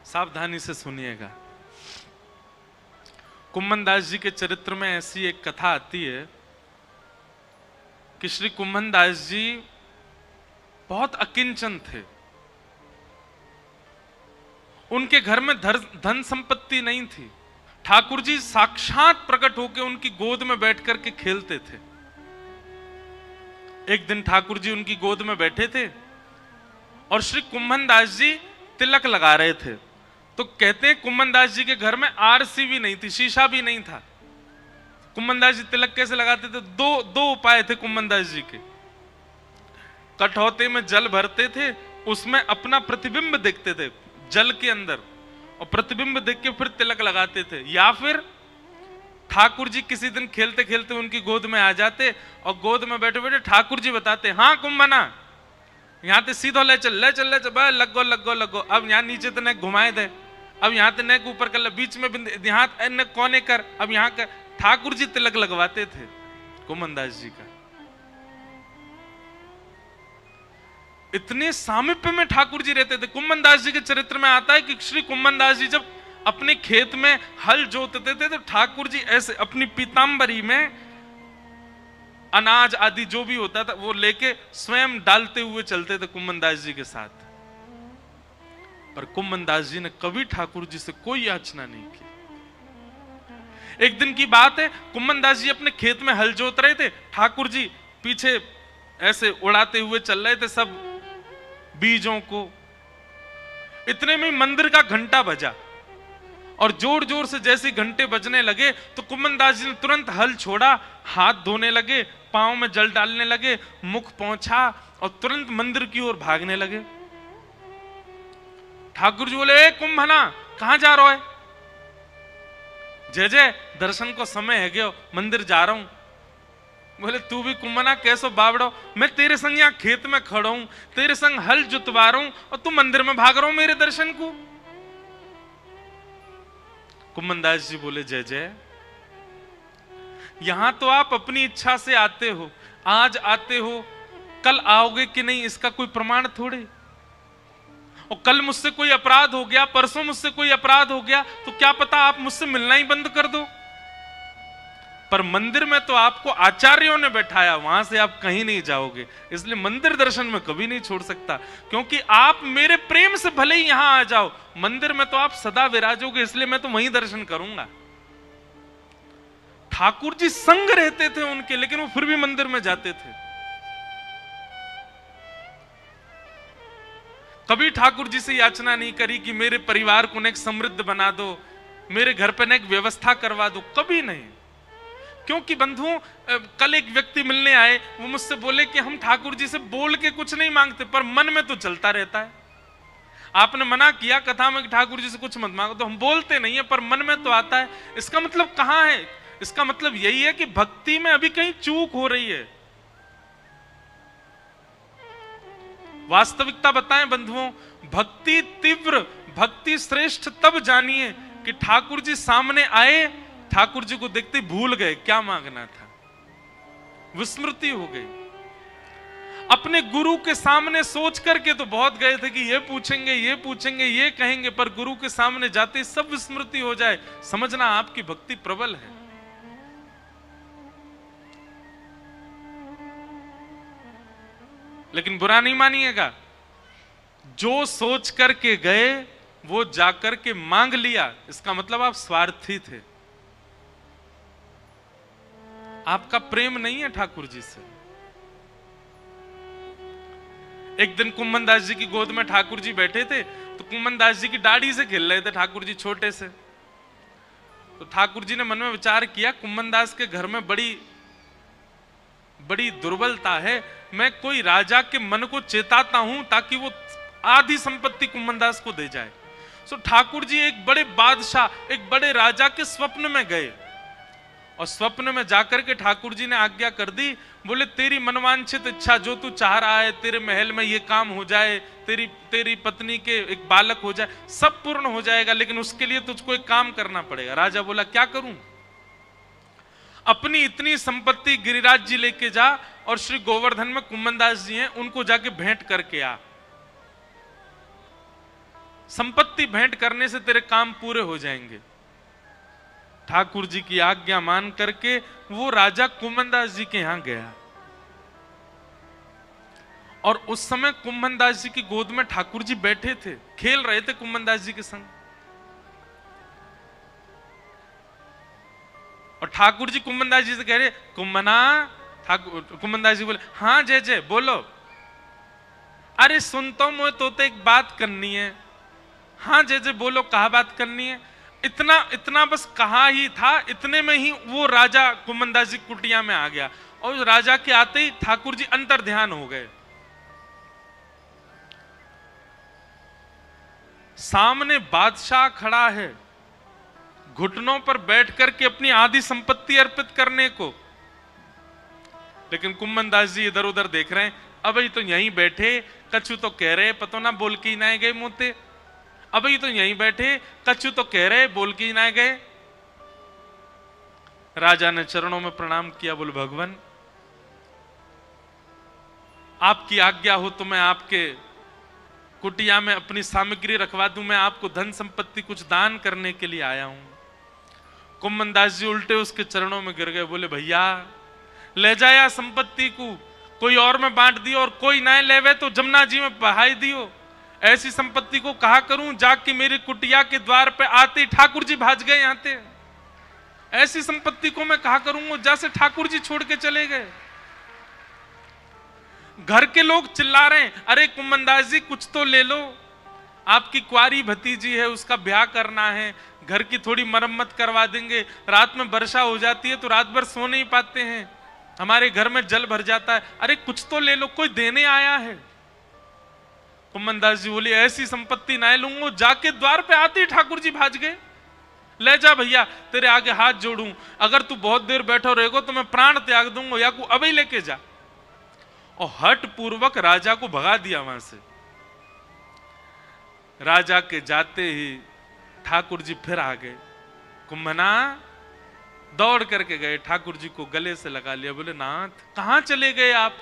सावधानी से सुनिएगा। कुम्भन दास जी के चरित्र में ऐसी एक कथा आती है कि श्री कुम्भन दास जी बहुत अकिंचन थे। उनके घर में धन संपत्ति नहीं थी। ठाकुर जी साक्षात प्रकट होकर उनकी गोद में बैठ करके खेलते थे। एक दिन ठाकुर जी उनकी गोद में बैठे थे और श्री कुम्भन दास जी तिलक लगा रहे थे। तो कहते हैं कुम्भन दास जी के घर में आरसी भी नहीं थी, शीशा भी नहीं था। कुम्भन दास जी तिलक कैसे लगाते थे? दो उपाय थे कुम्भन दास जी के। कठौते में जल भरते थे, उसमें अपना प्रतिबिंब देखते थे जल के अंदर, और प्रतिबिंब देख के फिर तिलक लगाते थे। या फिर ठाकुर जी किसी दिन खेलते खेलते उनकी गोद में आ जाते और गोद में बैठे बैठे ठाकुर जी बताते, हाँ कुम्भना यहाँ ते सीधो ले चल लगो। अब यहाँ नीचे तो नेक घुमाए दे, अब यहाँ ते नेक ऊपर कर ले, बीच में यहाँ कोने कर, अब यहाँ कर। ठाकुर जी तिलक लगवाते थे कुम्भन दास जी का। इतने सामीप्य में ठाकुर जी रहते थे। कुम्भन दास जी के चरित्र में आता है कि श्री कुम्भन दास जी जब अपने खेत में हल जोतते थे तो ठाकुर जी ऐसे अपनी पीतांबरी में अनाज आदि जो भी होता था वो लेके स्वयं डालते हुए चलते थे कुम्भन दास जी के साथ। पर कुम्भन दास जी ने कभी ठाकुर जी से कोई याचना नहीं की। एक दिन की बात है, कुम्भन दास जी अपने खेत में हल जोत रहे थे, ठाकुर जी पीछे ऐसे उड़ाते हुए चल रहे थे सब बीजों को। इतने में मंदिर का घंटा बजा और जोर जोर से जैसे घंटे बजने लगे तो कुम्भन दास जी ने तुरंत हल छोड़ा, हाथ धोने लगे, पांव में जल डालने लगे, मुख पोंछा और तुरंत मंदिर की ओर भागने लगे। ठाकुर जी बोले, ए कुंभना कहां जा रहा है? जय जय दर्शन को समय है गयो, मंदिर जा रहा हूं। बोले, तू भी कुंभना कैसो बावड़ो, मैं तेरे संग यहाँ खेत में खड़ा हूं, तेरे संग हल जुतवा रहा हूं और तू मंदिर में भाग रहा हूं मेरे दर्शन को। कुम्भन दास जी बोले, जय जय यहां तो आप अपनी इच्छा से आते हो, आज आते हो, कल आओगे कि नहीं इसका कोई प्रमाण थोड़े। और कल मुझसे कोई अपराध हो गया, परसों मुझसे कोई अपराध हो गया तो क्या पता आप मुझसे मिलना ही बंद कर दो। पर मंदिर में तो आपको आचार्यों ने बैठाया, वहां से आप कहीं नहीं जाओगे, इसलिए मंदिर दर्शन में कभी नहीं छोड़ सकता। क्योंकि आप मेरे प्रेम से भले ही यहां आ जाओ, मंदिर में तो आप सदा विराजोगे, इसलिए मैं तो वहीं दर्शन करूंगा। ठाकुर जी संग रहते थे उनके, लेकिन वो फिर भी मंदिर में जाते थे। कभी ठाकुर जी से याचना नहीं करी कि मेरे परिवार को नेक समृद्ध बना दो, मेरे घर पे नेक व्यवस्था करवा दो, कभी नहीं। क्योंकि बंधुओं, कल एक व्यक्ति मिलने आए, वो मुझसे बोले कि हम ठाकुर जी से बोल के कुछ नहीं मांगते पर मन में तो चलता रहता है। आपने मना किया कथा में कि ठाकुर जी से कुछ मत मांगो, तो हम बोलते नहीं है पर मन में तो आता है। इसका मतलब कहां है? इसका मतलब यही है कि भक्ति में अभी कहीं चूक हो रही है। वास्तविकता बताएं बंधुओं, भक्ति तीव्र, भक्ति श्रेष्ठ तब जानिए कि ठाकुर जी सामने आए, ठाकुर जी को देखते भूल गए क्या मांगना था, विस्मृति हो गई। अपने गुरु के सामने सोच करके तो बहुत गए थे कि ये पूछेंगे, ये पूछेंगे, ये कहेंगे, पर गुरु के सामने जाते सब विस्मृति हो जाए, समझना आपकी भक्ति प्रबल है। लेकिन बुरा नहीं मानिएगा, जो सोच करके गए वो जाकर के मांग लिया, इसका मतलब आप स्वार्थी थे, आपका प्रेम नहीं है ठाकुर जी से। एक दिन कुम्भन दास जी की गोद में ठाकुर जी बैठे थे, तो कुम्भन दास जी की दाढ़ी से खेल रहे थे ठाकुर जी छोटे से। तो ठाकुर जी ने मन में विचार किया, कुम्भन दास के घर में बड़ी दुर्बलता है, मैं कोई राजा के मन को चेताता हूं ताकि वो आधी संपत्ति कुम्भन दास को दे जाए। सो ठाकुर जी एक बड़े बादशाह, एक बड़े राजा के स्वप्न में गए और स्वप्न में जाकर के ठाकुर जी ने आज्ञा कर दी, बोले तेरी मनवांछित इच्छा जो तू चाह रहा है, तेरे महल में ये काम हो जाए, तेरी पत्नी के एक बालक हो जाए, सब पूर्ण हो जाएगा, लेकिन उसके लिए तुझको एक काम करना पड़ेगा। राजा बोला, क्या करूं? अपनी इतनी संपत्ति गिरिराज जी लेके जा और श्री गोवर्धन में कुम्भन दास जी हैं, उनको जाके भेंट करके आ। संपत्ति भेंट करने से तेरे काम पूरे हो जाएंगे। ठाकुर जी की आज्ञा मान करके वो राजा कुम्भनदास जी के यहां गया, और उस समय कुम्भनदास जी की गोद में ठाकुर जी बैठे थे, खेल रहे थे कुम्भनदास जी के संग। और ठाकुर जी कुम्भनदास जी से कह रहे, कुम्भना। कुम्भनदास जी बोले, हाँ जय जय बोलो। अरे सुनता हूं मैं तो एक बात करनी है। हाँ जय जय बोलो, कहा बात करनी है? इतना इतना बस कहा ही था, इतने में ही वो राजा कुम्भनदास जी कुटिया में आ गया, और राजा के आते ही ठाकुर जी अंतर ध्यान हो गए। सामने बादशाह खड़ा है, घुटनों पर बैठ करके अपनी आधी संपत्ति अर्पित करने को, लेकिन कुम्भनदास जी इधर उधर देख रहे हैं। अभी तो यहीं बैठे, कछु तो कह रहे, पतो ना बोल के ही ना गए मोते। अभी तो यहीं बैठे, कछु तो कह रहे, बोल के ही ना गए। राजा ने चरणों में प्रणाम किया, बोले भगवान आपकी आज्ञा हो तो मैं आपके कुटिया में अपनी सामग्री रखवा दूं, मैं आपको धन संपत्ति कुछ दान करने के लिए आया हूं। कुम्भनदास जी उल्टे उसके चरणों में गिर गए, बोले भैया ले जाया संपत्ति को, कोई और में बांट दियो, और कोई ना लेवे तो जमुना जी में बहाई दियो। ऐसी संपत्ति को कहा करूं, जाके मेरी कुटिया के द्वार पे आते ठाकुर जी भाज गए यहाँ थे। ऐसी संपत्ति को मैं कहा करूंगा, जैसे ठाकुर जी छोड़ के चले गए। घर के लोग चिल्ला रहे हैं, अरे कुम्भनदास जी कुछ तो ले लो, आपकी कुंवारी भतीजी है, उसका ब्याह करना है, घर की थोड़ी मरम्मत करवा देंगे। रात में वर्षा हो जाती है तो रात भर सो नहीं पाते हैं, हमारे घर में जल भर जाता है, अरे कुछ तो ले लो, कोई देने आया है। कुम्भनदास जी बोले, ऐसी संपत्ति ना लूंगा। जाके द्वार पे आते ही ठाकुर जी भाज गए। ले जा भैया, तेरे आगे हाथ जोड़ूं, अगर तू बहुत देर बैठो रहेगो तो मैं प्राण त्याग दूंगा, या को अभी लेके जा। और हट पूर्वक राजा को भगा दिया वहां से। राजा के जाते ही ठाकुर जी फिर आ गए। कुम्भना दौड़ करके गए, ठाकुर जी को गले से लगा लिया, बोले नाथ कहां चले गए आप?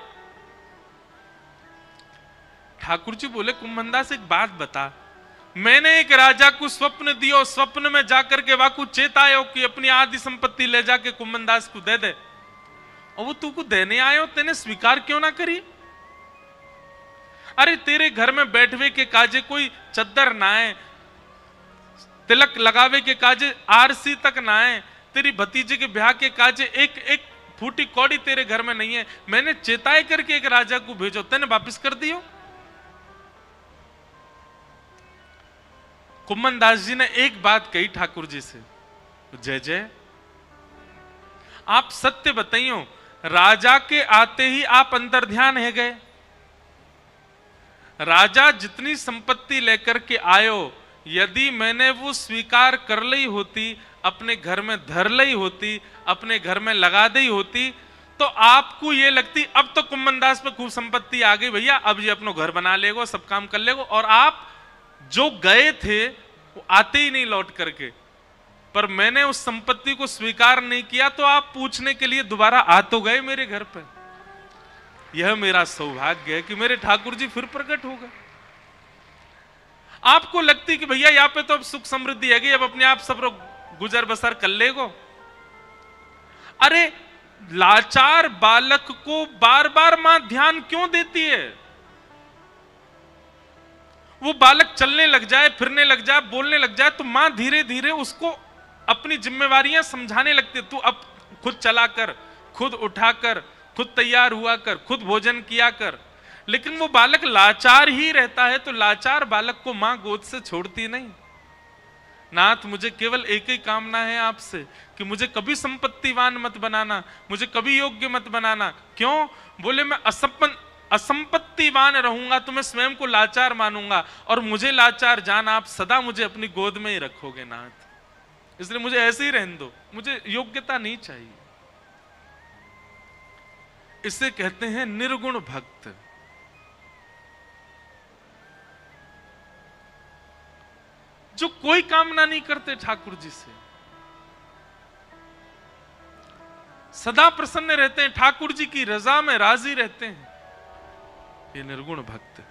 ठाकुर जी बोले, कुम्भनदास एक बात बता, मैंने एक राजा को स्वप्न दियो, स्वप्न में जाकर के वाकू चेतायो कि अपनी आधी संपत्ति ले जाके कुम्भनदास को दे दे, और वो तू को देने आयो, तेने स्वीकार क्यों ना करी? अरे तेरे घर में बैठवे के काजे कोई चद्दर ना है, तिलक लगावे के काजे आरसी तक ना है, तेरी भतीजे के ब्याह के काजे एक एक फूटी कौड़ी तेरे घर में नहीं है। मैंने चेताए करके एक राजा को भेजो, तेने वापिस कर दियो। कुम्भनदास जी ने एक बात कही ठाकुर जी से, जय जय आप सत्य बताइयो, राजा के आते ही आप अंतर्ध्यान है गए। राजा जितनी संपत्ति लेकर के आयो, यदि मैंने वो स्वीकार कर ली होती, अपने घर में धर ली होती, अपने घर में लगा दी होती, तो आपको ये लगती अब तो कुम्भनदास पे खूब संपत्ति आ गई भैया, अब ये अपना घर बना लेगो, सब काम कर लेगो, और आप जो गए थे वो आते ही नहीं लौट करके। पर मैंने उस संपत्ति को स्वीकार नहीं किया, तो आप पूछने के लिए दोबारा आ तो गए मेरे घर पे। यह मेरा सौभाग्य है कि मेरे ठाकुर जी फिर प्रकट हो गए। आपको लगती कि भैया यहाँ पे तो अब सुख समृद्धि है गई, अब अपने आप सब गुजर बसर कर लेगो। अरे लाचार बालक को बार बार मां ध्यान क्यों देती है? वो बालक चलने लग जाए, फिरने लग जाए, बोलने लग जाए, तो मां धीरे धीरे उसको अपनी जिम्मेवारियां समझाने लगती है। तू अब खुद चला कर, खुद उठा कर, खुद तैयार हुआ कर, खुद भोजन किया कर। लेकिन वो बालक लाचार ही रहता है, तो लाचार बालक को मां गोद से छोड़ती नहीं। नाथ मुझे केवल एक ही कामना है आपसे कि मुझे कभी संपत्तिवान मत बनाना, मुझे कभी योग्य मत बनाना। क्यों? बोले मैं असंपत्तिवान रहूंगा तो मैं स्वयं को लाचार मानूंगा, और मुझे लाचार जान आप सदा मुझे अपनी गोद में ही रखोगे नाथ, इसलिए मुझे ऐसे ही रहने दो, मुझे योग्यता नहीं चाहिए। इसे कहते हैं निर्गुण भक्त। जो कोई कामना नहीं करते ठाकुर जी से, सदा प्रसन्न रहते हैं, ठाकुर जी की रजा में राजी रहते हैं, ये निर्गुण भक्त।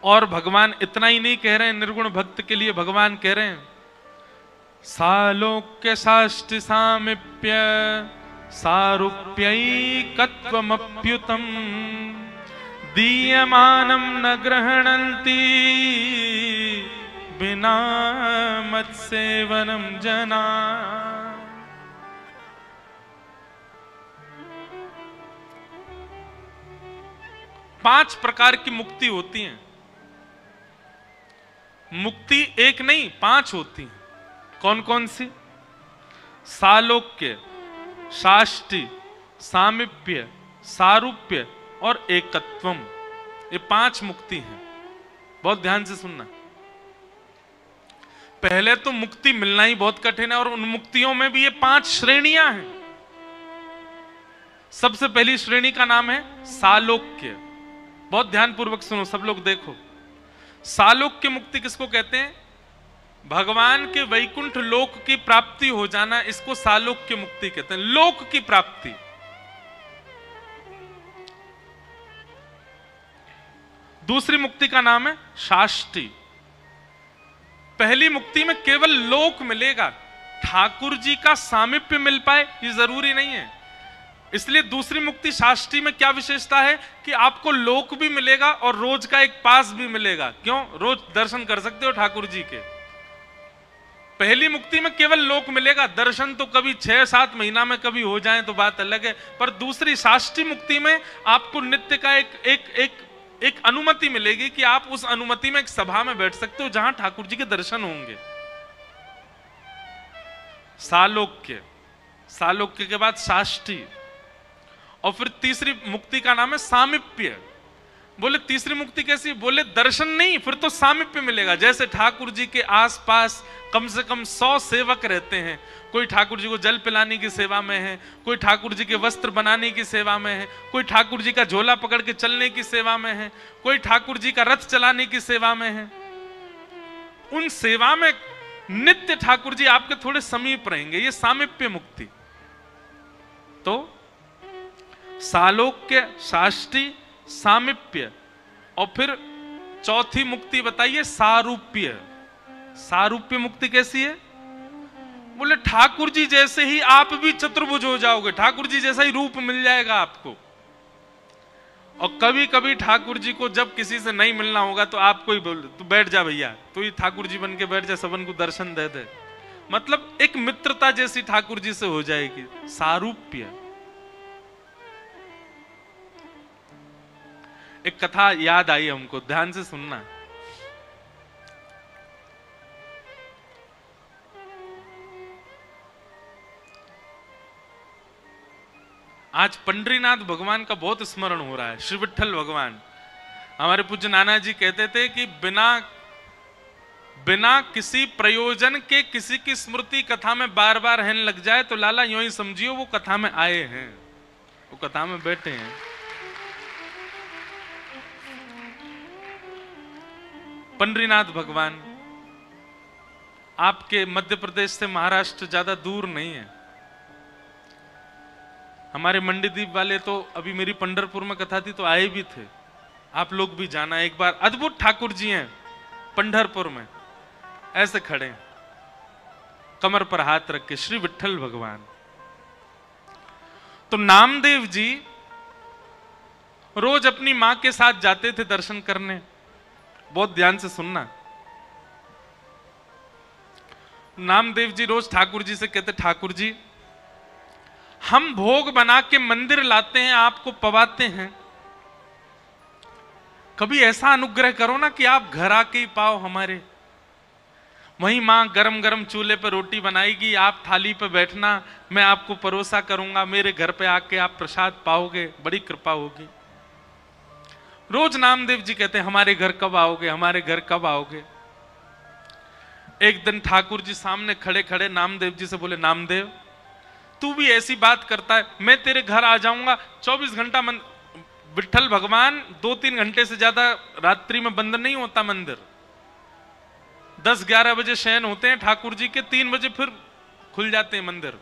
और भगवान इतना ही नहीं कह रहे हैं, निर्गुण भक्त के लिए भगवान कह रहे हैं सालोक्य साष्टि सामिप्य सारूप्यैकत्वमप्युतम दीयमानं न गृह्णन्ति बिना मत्सेवनं जना। पांच प्रकार की मुक्ति होती है। मुक्ति एक नहीं, पांच होती है। कौन कौन सी? सालोक्य, साष्टि, सामिप्य, सारूप्य और एकत्वम। ये पांच मुक्ति हैं। बहुत ध्यान से सुनना। पहले तो मुक्ति मिलना ही बहुत कठिन है और उन मुक्तियों में भी ये पांच श्रेणियां हैं। सबसे पहली श्रेणी का नाम है सालोक्य। बहुत ध्यानपूर्वक सुनो सब लोग, देखो। सालोक्य मुक्ति किसको कहते हैं? भगवान के वैकुंठ लोक की प्राप्ति हो जाना, इसको सालोक्य मुक्ति कहते हैं। लोक की प्राप्ति। दूसरी मुक्ति का नाम है साष्टि। पहली मुक्ति में केवल लोक मिलेगा, ठाकुर जी का सामीप्य मिल पाए ये जरूरी नहीं है। इसलिए दूसरी मुक्ति साष्टि में क्या विशेषता है कि आपको लोक भी मिलेगा और रोज का एक पास भी मिलेगा। क्यों? रोज दर्शन कर सकते हो ठाकुर जी के। पहली मुक्ति में केवल लोक मिलेगा, दर्शन तो कभी 6-7 महीना में कभी हो जाए तो बात अलग है। पर दूसरी साष्टि मुक्ति में आपको नित्य का एक अनुमति मिलेगी कि आप उस अनुमति में एक सभा में बैठ सकते हो जहां ठाकुर जी के दर्शन होंगे। सालोक्य, सालोक्य के बाद साष्टि, और फिर तीसरी मुक्ति का नाम है सामीप्य। बोले तीसरी मुक्ति कैसी? बोले दर्शन नहीं, फिर तो सामीप्य मिलेगा। जैसे ठाकुर जी के आसपास कम से कम 100 सेवक रहते हैं। कोई ठाकुर जी को जल पिलाने की सेवा में है, कोई ठाकुर जी के वस्त्र बनाने की सेवा में है, कोई ठाकुर जी का झोला पकड़ के चलने की सेवा में है, कोई ठाकुर जी का रथ चलाने की सेवा में है। उन सेवा में नित्य ठाकुर जी आपके थोड़े समीप रहेंगे। ये सामीप्य मुक्ति। तो सालोक्य, साष्टि, सामीप्य, और फिर चौथी मुक्ति बताइए सारूप्य। सारूप्य मुक्ति कैसी है? बोले ठाकुर जी जैसे ही आप भी चतुर्भुज हो जाओगे, ठाकुर जी जैसा ही रूप मिल जाएगा आपको। और कभी कभी ठाकुर जी को जब किसी से नहीं मिलना होगा तो आपको ही बोल, तू बैठ जा भैया, तू ही ठाकुर जी बन के बैठ जा, सबन को दर्शन दे दे। मतलब एक मित्रता जैसी ठाकुर जी से हो जाएगी। सारूप्य। एक कथा याद आई हमको, ध्यान से सुनना। आज पंडरीनाथ भगवान का बहुत स्मरण हो रहा है। श्री विठ्ठल भगवान। हमारे पूज्य नाना जी कहते थे कि बिना किसी प्रयोजन के किसी की स्मृति कथा में बार बार रहने लग जाए तो लाला यूं ही समझियो वो कथा में आए हैं, वो कथा में बैठे हैं। पंडरीनाथ भगवान आपके मध्य प्रदेश से महाराष्ट्र ज्यादा दूर नहीं है। हमारे मंडीदीप वाले तो अभी मेरी पंढरपुर में कथा थी तो आए भी थे। आप लोग भी जाना एक बार। अद्भुत ठाकुर जी हैं पंढरपुर में, ऐसे खड़े कमर पर हाथ रख के, श्री विठ्ठल भगवान। तो नामदेव जी रोज अपनी मां के साथ जाते थे दर्शन करने। बहुत ध्यान से सुनना। नामदेव जी रोज ठाकुर जी से कहते, ठाकुर जी हम भोग बना के मंदिर लाते हैं, आपको पवाते हैं, कभी ऐसा अनुग्रह करो ना कि आप घर आके ही पाओ हमारे। वहीं मां गरम गरम चूल्हे पर रोटी बनाएगी, आप थाली पे बैठना, मैं आपको परोसा करूंगा, मेरे घर पे आके आप प्रसाद पाओगे, बड़ी कृपा होगी। रोज नामदेव जी कहते हैं हमारे घर कब आओगे, हमारे घर कब आओगे। एक दिन ठाकुर जी सामने खड़े खड़े नामदेव जी से बोले, नामदेव तू भी ऐसी बात करता है, मैं तेरे घर आ जाऊंगा। 24 घंटा विठ्ठल भगवान 2-3 घंटे से ज्यादा रात्रि में बंद नहीं होता मंदिर। 10-11 बजे शयन होते हैं ठाकुर जी के, 3 बजे फिर खुल जाते हैं मंदिर।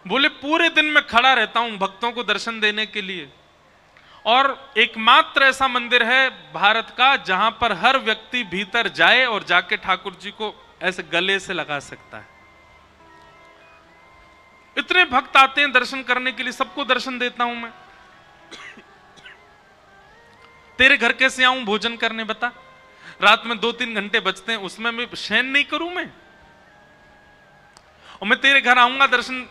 बोले पूरे दिन में खड़ा रहता हूं भक्तों को दर्शन देने के लिए, और एकमात्र ऐसा मंदिर है भारत का जहां पर हर व्यक्ति भीतर जाए और जाके ठाकुर जी को ऐसे गले से लगा सकता है। इतने भक्त आते हैं दर्शन करने के लिए, सबको दर्शन देता हूं मैं। तेरे घर कैसे आऊं भोजन करने बता? रात में 2-3 घंटे बचते हैं, उसमें मैं शयन नहीं करूं मैं? और मैं तेरे घर आऊंगा दर्शन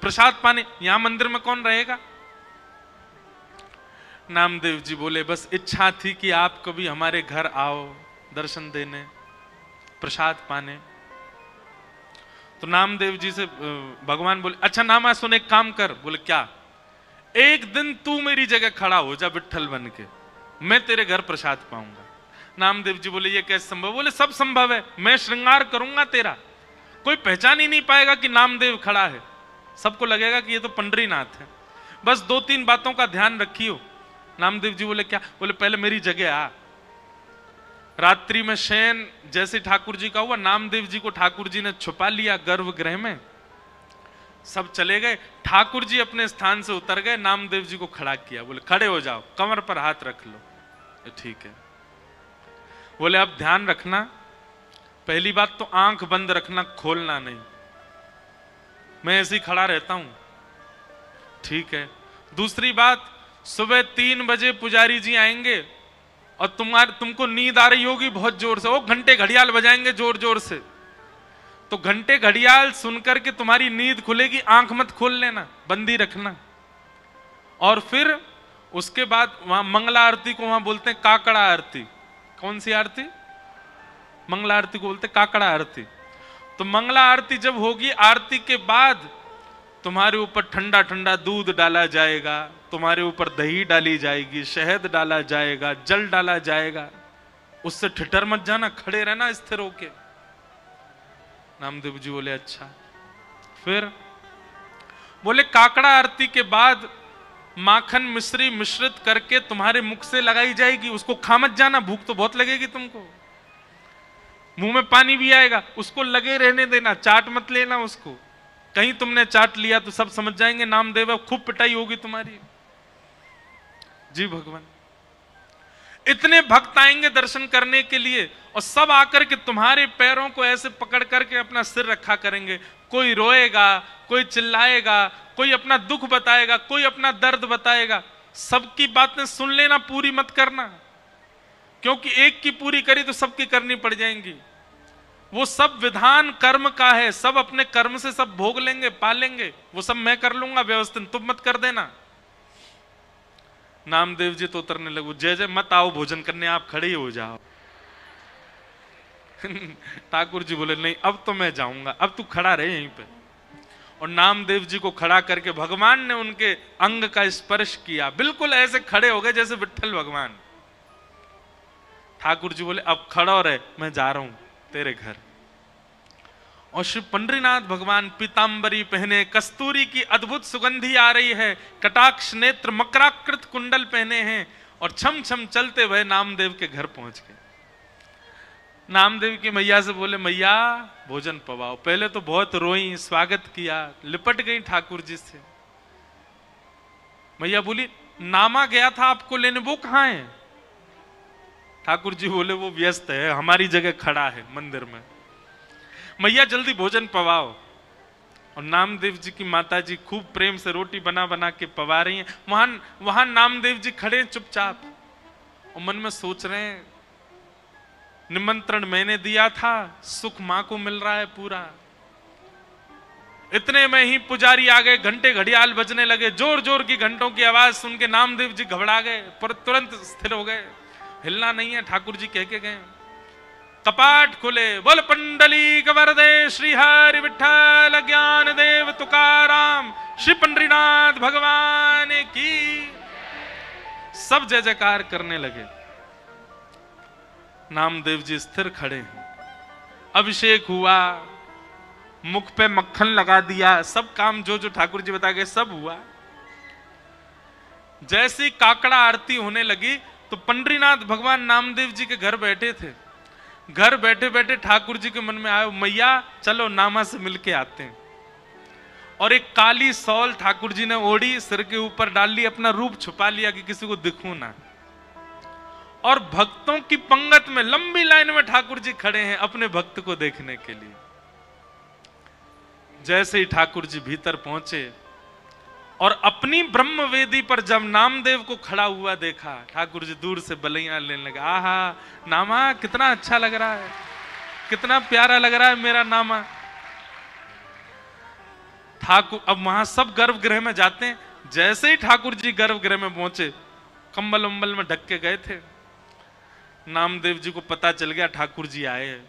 प्रसाद पाने, यहां मंदिर में कौन रहेगा? नामदेव जी बोले बस इच्छा थी कि आप कभी हमारे घर आओ दर्शन देने, प्रसाद पाने। तो नामदेव जी से भगवान बोले अच्छा नामा सुन, एक काम कर। बोले क्या? एक दिन तू मेरी जगह खड़ा हो जा विट्ठल बन के, मैं तेरे घर प्रसाद पाऊंगा। नामदेव जी बोले ये कैसे संभव? बोले सब संभव है, मैं श्रृंगार करूंगा तेरा, कोई पहचान ही नहीं पाएगा कि नामदेव खड़ा है, सबको लगेगा कि ये तो पंडरीनाथ है। बस 2-3 बातों का ध्यान रखियो। नामदेव जी बोले क्या? बोले पहले मेरी जगह आ। रात्रि में शयन जैसे ठाकुर जी का हुआ, नामदेव जी को ठाकुर जी ने छुपा लिया गर्भगृह में, सब चले गए। ठाकुर जी अपने स्थान से उतर गए, नामदेव जी को खड़ा किया। बोले खड़े हो जाओ, कमर पर हाथ रख लो। ठीक है। बोले अब ध्यान रखना, पहली बात तो आंख बंद रखना, खोलना नहीं, मैं ऐसे ही खड़ा रहता हूं। ठीक है। दूसरी बात, सुबह 3 बजे पुजारी जी आएंगे और तुमको नींद आ रही होगी बहुत जोर से, वो घंटे घड़ियाल बजाएंगे जोर जोर से, तो घंटे घड़ियाल सुनकर के तुम्हारी नींद खुलेगी, आंख मत खोल लेना, बंदी रखना। और फिर उसके बाद वहां मंगला आरती को वहां बोलते हैं काकड़ा आरती। कौन सी आरती? मंगला आरती को बोलते काकड़ा आरती। तो मंगला आरती जब होगी, आरती के बाद तुम्हारे ऊपर ठंडा ठंडा दूध डाला जाएगा, तुम्हारे ऊपर दही डाली जाएगी, शहद डाला जाएगा, जल डाला जाएगा। उससे ठिठर मत जाना, खड़े रहना स्थिर होके। नामदेव जी बोले अच्छा। फिर बोले काकड़ा आरती के बाद माखन मिश्री मिश्रित करके तुम्हारे मुख से लगाई जाएगी, उसको खा मत जाना, भूख तो बहुत लगेगी तुमको, मुंह में पानी भी आएगा, उसको लगे रहने देना, चाट मत लेना उसको। कहीं तुमने चाट लिया तो सब समझ जाएंगे नामदेव, खूब पिटाई होगी तुम्हारी। जी भगवान। इतने भक्त आएंगे दर्शन करने के लिए और सब आकर के तुम्हारे पैरों को ऐसे पकड़ करके अपना सिर रखा करेंगे। कोई रोएगा, कोई चिल्लाएगा, कोई अपना दुख बताएगा, कोई अपना दर्द बताएगा। सबकी बातें सुन लेना, पूरी मत करना, क्योंकि एक की पूरी करी तो सबकी करनी पड़ जाएंगी। वो सब विधान कर्म का है, सब अपने कर्म से सब भोग लेंगे, पालेंगे, वो सब मैं कर लूंगा व्यवस्थित, तुम मत कर देना। नामदेव जी तो उतरने लगो, जय जय मत आओ भोजन करने, आप खड़े ही हो जाओ। ठाकुर जी बोले नहीं अब तो मैं जाऊंगा, अब तू खड़ा रहे यहीं पे। और नामदेव जी को खड़ा करके भगवान ने उनके अंग का स्पर्श किया, बिल्कुल ऐसे खड़े हो गए जैसे विट्ठल भगवान। ठाकुर जी बोले अब खड़ा रहे, मैं जा रहा हूं तेरे घर। और श्री पंडरीनाथ भगवान पीतांबरी पहने, कस्तूरी की अद्भुत सुगंधी आ रही है, कटाक्ष नेत्र मकराकृत कुंडल पहने हैं और छम छम चलते हुए नामदेव के घर पहुंच गए। नामदेव की मैया से बोले मैया भोजन पवाओ। पहले तो बहुत रोई, स्वागत किया, लिपट गई ठाकुर जी से। मैया बोली नामा गया था आपको लेने, वो कहां है? ठाकुर जी बोले वो व्यस्त है, हमारी जगह खड़ा है मंदिर में। मैया जल्दी भोजन पवाओ। और नामदेव जी की माता जी खूब प्रेम से रोटी बना बना के पवा रही हैं। वहां नामदेव जी खड़े चुपचाप और मन में सोच रहे हैं निमंत्रण मैंने दिया था, सुख मां को मिल रहा है पूरा। इतने में ही पुजारी आ गए, घंटे घड़ियाल बजने लगे, जोर जोर की घंटों की आवाज सुन के नामदेव जी घबरा गए, पर तुरंत स्थिर हो गए, हिलना नहीं है। ठाकुर जी कह के गए, कपाट खुले, बोल पंडली वरदे श्री हरि विठ्ठल ज्ञान देव तुकाराम श्री पंडरीनाथ भगवान की। सब जय जयकार करने लगे। नामदेव जी स्थिर खड़े हैं, अभिषेक हुआ, मुख पे मक्खन लगा दिया, सब काम जो जो ठाकुर जी बता गए सब हुआ। जैसी काकड़ा आरती होने लगी तो पंडरीनाथ भगवान नामदेव जी के घर बैठे थे। घर बैठे बैठे ठाकुर जी के मन में आया मैया चलो नामा से मिलके आते हैं। और एक काली सॉल ठाकुर जी ने ओढ़ी, सिर के ऊपर डाल ली, अपना रूप छुपा लिया कि किसी को दिखूं ना। और भक्तों की पंगत में लंबी लाइन में ठाकुर जी खड़े हैं अपने भक्त को देखने के लिए। जैसे ही ठाकुर जी भीतर पहुंचे और अपनी ब्रह्म वेदी पर जब नामदेव को खड़ा हुआ देखा, ठाकुर जी दूर से बलैया लेने लगे। आहा नामा कितना अच्छा लग रहा है, कितना प्यारा लग रहा है मेरा नामा। ठाकुर अब वहां सब गर्भगृह में जाते हैं। जैसे ही ठाकुर जी गर्भगृह में पहुंचे, कंबल उम्बल में ढक के गए थे। नामदेव जी को पता चल गया ठाकुर जी आए।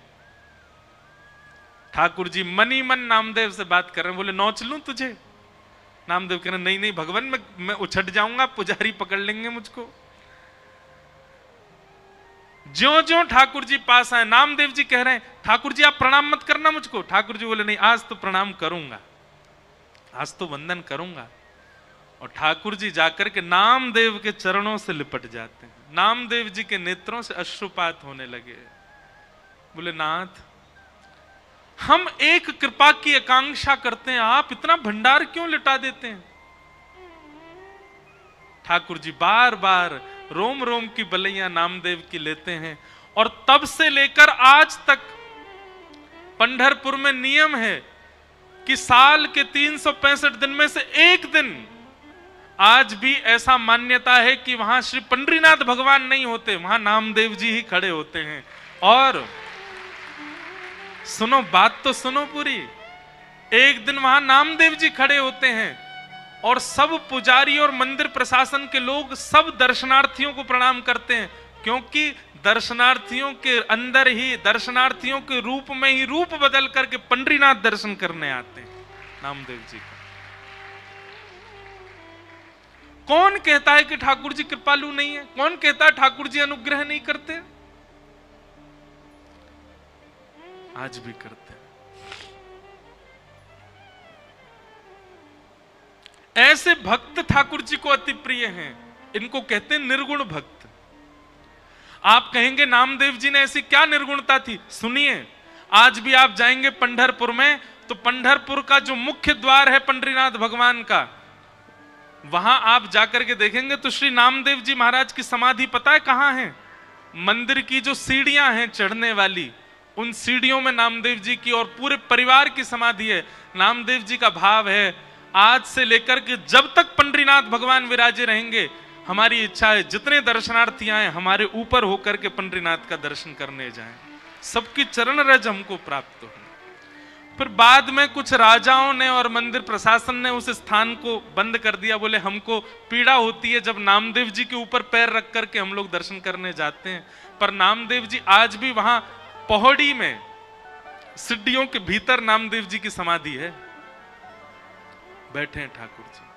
ठाकुर जी मन ही मन नामदेव से बात कर रहे हैं। बोले नौच लूं तुझे? नामदेव कह रहे नहीं नहीं भगवान, मैं उछट जाऊंगा, पुजारी पकड़ लेंगे मुझको। ज्यों ज्यों ठाकुर जी पास आए, नामदेव जी कह रहे हैं ठाकुर जी आप प्रणाम मत करना मुझको। ठाकुर जी बोले नहीं, आज तो प्रणाम करूंगा, आज तो वंदन करूंगा। और ठाकुर जी जाकर के नामदेव के चरणों से लिपट जाते हैं। नामदेव जी के नेत्रों से अश्रुपात होने लगे। बोले नाथ, हम एक कृपा की आकांक्षा करते हैं, आप इतना भंडार क्यों लुटा देते हैं? ठाकुर जी बार बार रोम रोम की बलैया नामदेव की लेते हैं। और तब से लेकर आज तक पंढरपुर में नियम है कि साल के 365 दिन में से एक दिन आज भी ऐसा मान्यता है कि वहां श्री पंडरीनाथ भगवान नहीं होते, वहां नामदेव जी ही खड़े होते हैं। और सुनो बात तो सुनो पूरी, एक दिन वहां नामदेव जी खड़े होते हैं और सब पुजारी और मंदिर प्रशासन के लोग सब दर्शनार्थियों को प्रणाम करते हैं, क्योंकि दर्शनार्थियों के अंदर ही, दर्शनार्थियों के रूप में ही रूप बदल करके पंडरीनाथ दर्शन करने आते हैं नामदेव जी का। कौन कहता है कि ठाकुर जी कृपालु नहीं है? कौन कहता है ठाकुर जी अनुग्रह नहीं करते? आज भी करते हैं। ऐसे भक्त ठाकुर जी को अति प्रिय हैं। इनको कहते हैं निर्गुण भक्त। आप कहेंगे नामदेव जी ने ऐसी क्या निर्गुणता थी? सुनिए, आज भी आप जाएंगे पंढरपुर में तो पंढरपुर का जो मुख्य द्वार है पंडरीनाथ भगवान का, वहां आप जाकर के देखेंगे तो श्री नामदेव जी महाराज की समाधि पता है कहां है? मंदिर की जो सीढ़ियां हैं चढ़ने वाली, उन सीढ़ियों में नामदेव जी की और पूरे परिवार की समाधि है। नामदेव जी का भाव है, आज से लेकर के जब तक पंडरीनाथ भगवान विराजे रहेंगे, हमारी इच्छा है जितने दर्शनार्थी आए हमारे ऊपर होकर के पंडरीनाथ का दर्शन करने जाएं, सबकी चरण रज हमको प्राप्त हो। फिर बाद में कुछ राजाओं ने और मंदिर प्रशासन ने उस स्थान को बंद कर दिया। बोले हमको पीड़ा होती है जब नामदेव जी के ऊपर पैर रख करके हम लोग दर्शन करने जाते हैं। पर नामदेव जी आज भी वहां पौड़ी में सिड्डियों के भीतर नामदेव जी की समाधि है, बैठे हैं ठाकुर जी।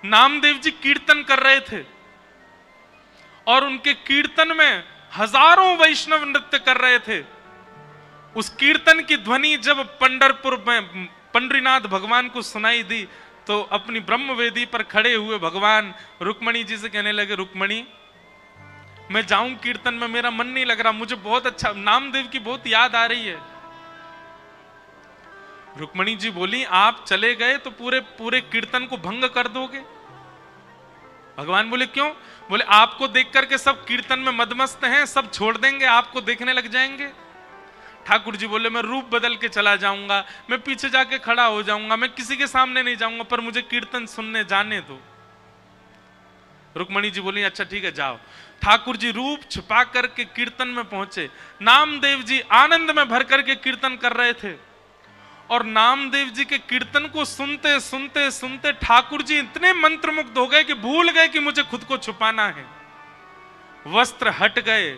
नामदेव जी कीर्तन कर रहे थे और उनके कीर्तन में हजारों वैष्णव नृत्य कर रहे थे। उस कीर्तन की ध्वनि जब पंढरपुर में पंडरीनाथ भगवान को सुनाई दी तो अपनी ब्रह्म वेदी पर खड़े हुए भगवान रुक्मणी जी से कहने लगे, रुक्मणी मैं जाऊं कीर्तन में, मेरा मन नहीं लग रहा, मुझे बहुत अच्छा नामदेव की बहुत याद आ रही है। रुक्मणी जी बोली आप चले गए तो पूरे पूरे कीर्तन को भंग कर दोगे। भगवान बोले क्यों? बोले आपको देख करके सब कीर्तन में मदमस्त हैं, सब छोड़ देंगे, आपको देखने लग जाएंगे। ठाकुर जी बोले मैं रूप बदल के चला जाऊंगा, मैं पीछे जाके खड़ा हो जाऊंगा, मैं किसी के सामने नहीं जाऊंगा, पर मुझे कीर्तन सुनने जाने दो। रुक्मणी जी बोली अच्छा ठीक है जाओ। ठाकुर जी रूप छुपा करके कीर्तन में पहुंचे। नामदेव जी आनंद में भर करके कीर्तन कर रहे थे और नामदेव जी के कीर्तन को सुनते सुनते सुनते ठाकुर जी इतने मंत्रमुग्ध हो गए कि भूल गए कि मुझे खुद को छुपाना है। वस्त्र हट गए,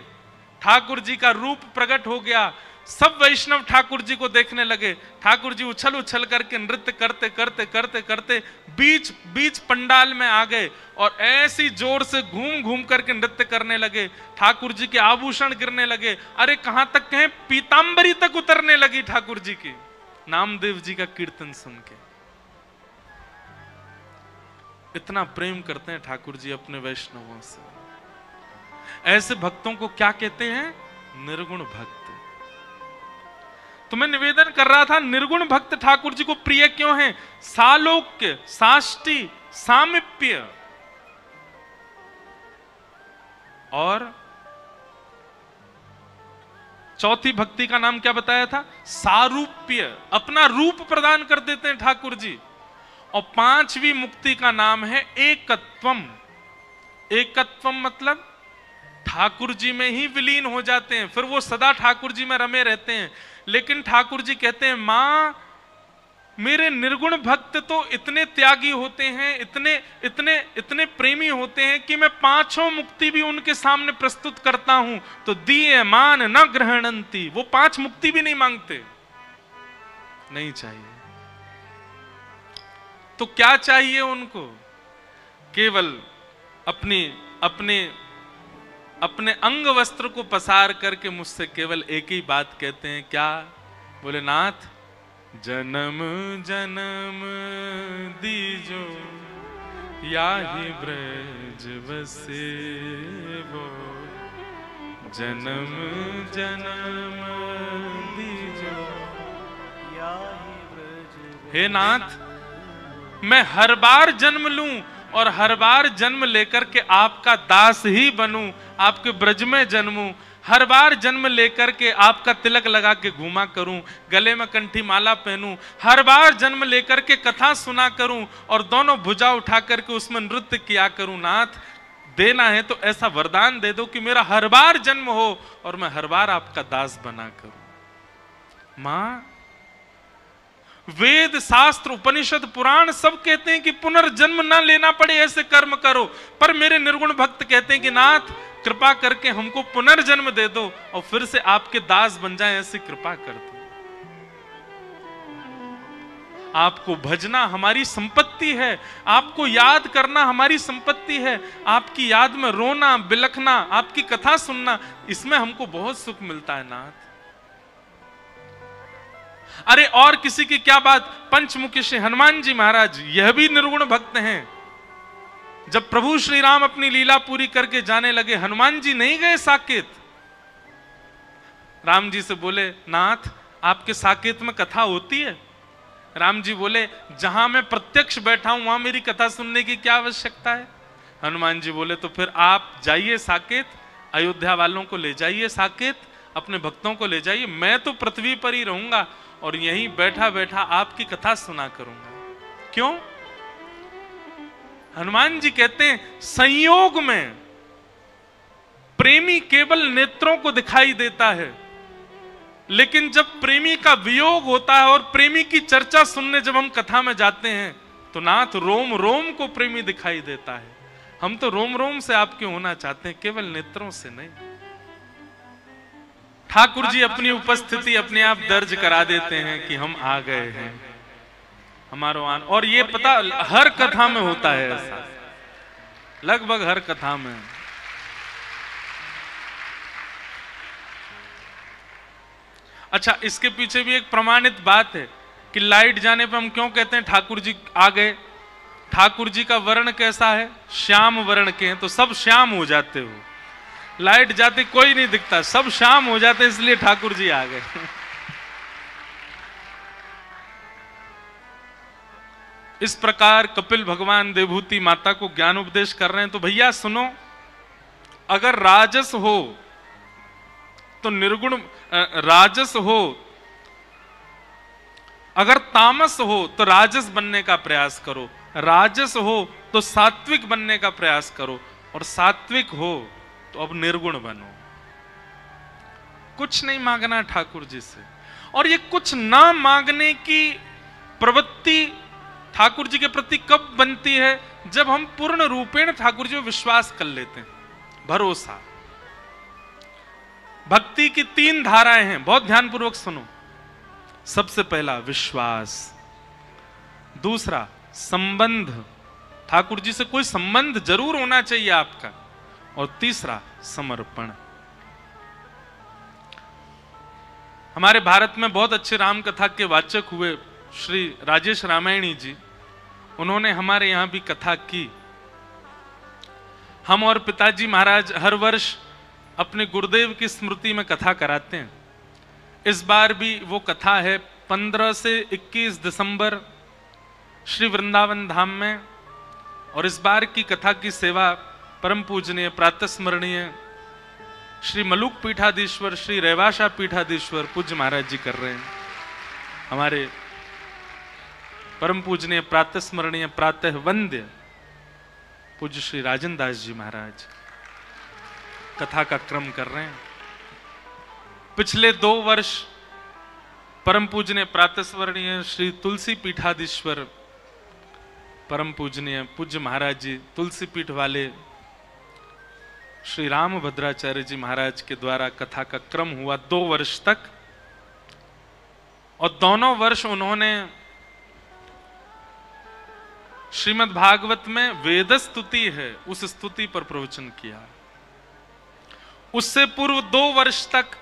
ठाकुर जी का रूप प्रकट हो गया। सब वैष्णव ठाकुर जी को देखने लगे। ठाकुर जी उछल उछल करके नृत्य करते करते करते करते बीच बीच पंडाल में आ गए और ऐसी जोर से घूम घूम करके नृत्य करने लगे। ठाकुर जी के आभूषण गिरने लगे। अरे कहां तक कहें, पीतांबरी तक उतरने लगी ठाकुर जी की, नामदेव जी का कीर्तन सुन के। इतना प्रेम करते हैं ठाकुर जी अपने वैष्णवों से। ऐसे भक्तों को क्या कहते हैं? निर्गुण भक्त। तो मैं निवेदन कर रहा था, निर्गुण भक्त ठाकुर जी को प्रिय क्यों है? सालोक्य, साष्टी, सामिप्य और चौथी भक्ति का नाम क्या बताया था? सारूप्य, अपना रूप प्रदान कर देते हैं ठाकुर जी। और पांचवी मुक्ति का नाम है एकत्वम। एकत्वम मतलब ठाकुर जी में ही विलीन हो जाते हैं, फिर वो सदा ठाकुर जी में रमे रहते हैं। लेकिन ठाकुर जी कहते हैं, मां मेरे निर्गुण भक्त तो इतने त्यागी होते हैं, इतने इतने इतने प्रेमी होते हैं कि मैं पांचों मुक्ति भी उनके सामने प्रस्तुत करता हूं तो दिए मान न ग्रहणंती, वो पांच मुक्ति भी नहीं मांगते। नहीं चाहिए तो क्या चाहिए उनको? केवल अपने अपने अपने अंग वस्त्र को पसार करके मुझसे केवल एक ही बात कहते हैं, क्या? बोले, नाथ जन्म जन्म दीजो याहि ब्रज बसे वो, जन्म जन्म दीजो याहि ब्रज। हे नाथ, मैं हर बार जन्म लूं और हर बार जन्म लेकर के आपका दास ही बनूं, आपके ब्रज में जन्मूं, हर बार जन्म लेकर के आपका तिलक लगा के घूमा करूं, गले में कंठी माला पहनूं, हर बार जन्म लेकर के कथा सुना करूं और दोनों भुजा उठा करके उसमें नृत्य किया करूं। नाथ, देना है तो ऐसा वरदान दे दो कि मेरा हर बार जन्म हो और मैं हर बार आपका दास बना करूं। मां, वेद शास्त्र उपनिषद पुराण सब कहते हैं कि पुनर्जन्म ना लेना पड़े ऐसे कर्म करो, पर मेरे निर्गुण भक्त कहते हैं कि नाथ कृपा करके हमको पुनर्जन्म दे दो और फिर से आपके दास बन जाएं, ऐसी कृपा कर दो। आपको भजना हमारी संपत्ति है, आपको याद करना हमारी संपत्ति है, आपकी याद में रोना बिलखना, आपकी कथा सुनना, इसमें हमको बहुत सुख मिलता है नाथ। अरे और किसी की क्या बात, पंचमुखी श्री हनुमान जी महाराज यह भी निर्गुण भक्त हैं। जब प्रभु श्री राम अपनी लीला पूरी करके जाने लगे, हनुमान जी नहीं गए साकेत। राम जी से बोले, नाथ आपके साकेत में कथा होती है? राम जी बोले, जहां मैं प्रत्यक्ष बैठा हूं वहां मेरी कथा सुनने की क्या आवश्यकता है? हनुमान जी बोले, तो फिर आप जाइए साकेत, अयोध्या वालों को ले जाइए साकेत, अपने भक्तों को ले जाइए, मैं तो पृथ्वी पर ही रहूंगा और यहीं बैठा बैठा आपकी कथा सुना करूंगा। क्यों? हनुमान जी कहते हैं, संयोग में प्रेमी केवल नेत्रों को दिखाई देता है, लेकिन जब प्रेमी का वियोग होता है और प्रेमी की चर्चा सुनने जब हम कथा में जाते हैं तो नाथ रोम रोम को प्रेमी दिखाई देता है। हम तो रोम रोम से आपके होना चाहते हैं, केवल नेत्रों से नहीं। ठाकुर जी अपनी उपस्थिति अपने आप दर्ज करा देते हैं कि हम आ गए हैं, हमारो आन। और ये पता हर कथा में होता है ऐसा, लगभग हर कथा में। अच्छा, इसके पीछे भी एक प्रमाणित बात है कि लाइट जाने पर हम क्यों कहते हैं ठाकुर जी आ गए। ठाकुर जी का वर्ण कैसा है? श्याम वर्ण के हैं, तो सब श्याम हो जाते हो। लाइट जाती कोई नहीं दिखता, सब शाम हो जाते, इसलिए ठाकुर जी आ गए। इस प्रकार कपिल भगवान देवहूति माता को ज्ञान उपदेश कर रहे हैं। तो भैया सुनो, अगर राजस हो तो निर्गुण राजस हो, अगर तामस हो तो राजस बनने का प्रयास करो, राजस हो तो सात्विक बनने का प्रयास करो, और सात्विक हो तो अब निर्गुण बनो। कुछ नहीं मांगना ठाकुर जी से। और ये कुछ ना मांगने की प्रवृत्ति ठाकुर जी के प्रति कब बनती है? जब हम पूर्ण रूपेण ठाकुर जी में विश्वास कर लेते हैं, भरोसा। भक्ति की 3 धाराएं हैं, बहुत ध्यानपूर्वक सुनो। सबसे पहला विश्वास, दूसरा संबंध, ठाकुर जी से कोई संबंध जरूर होना चाहिए आपका, और तीसरा समर्पण। हमारे भारत में बहुत अच्छे राम कथा के वाचक हुए श्री राजेश रामायणी जी, उन्होंने हमारे यहां भी कथा की। हम और पिताजी महाराज हर वर्ष अपने गुरुदेव की स्मृति में कथा कराते हैं। इस बार भी वो कथा है 15 से 21 दिसंबर श्री वृंदावन धाम में। और इस बार की कथा की सेवा परम पूजनीय प्रातस्मरणीय श्री मलुक पीठाधीश्वर श्री रेवाशा पीठाधीश्वर पूज्य महाराज जी कर रहे हैं। हमारे परम पूजनीय प्रातस्मरणीय प्रातः वंद्य पूज्य श्री राजन दास जी महाराज कथा का क्रम कर रहे हैं। पिछले 2 वर्ष परम पूजनीय प्रातस्मरणीय श्री तुलसी पीठाधीश्वर परम पूजनीय पूज्य महाराज जी तुलसी पीठ वाले श्री राम भद्राचार्य जी महाराज के द्वारा कथा का क्रम हुआ 2 वर्ष तक। और दोनों वर्ष उन्होंने श्रीमद् भागवत में वेद स्तुति है उस स्तुति पर प्रवचन किया। उससे पूर्व 2 वर्ष तक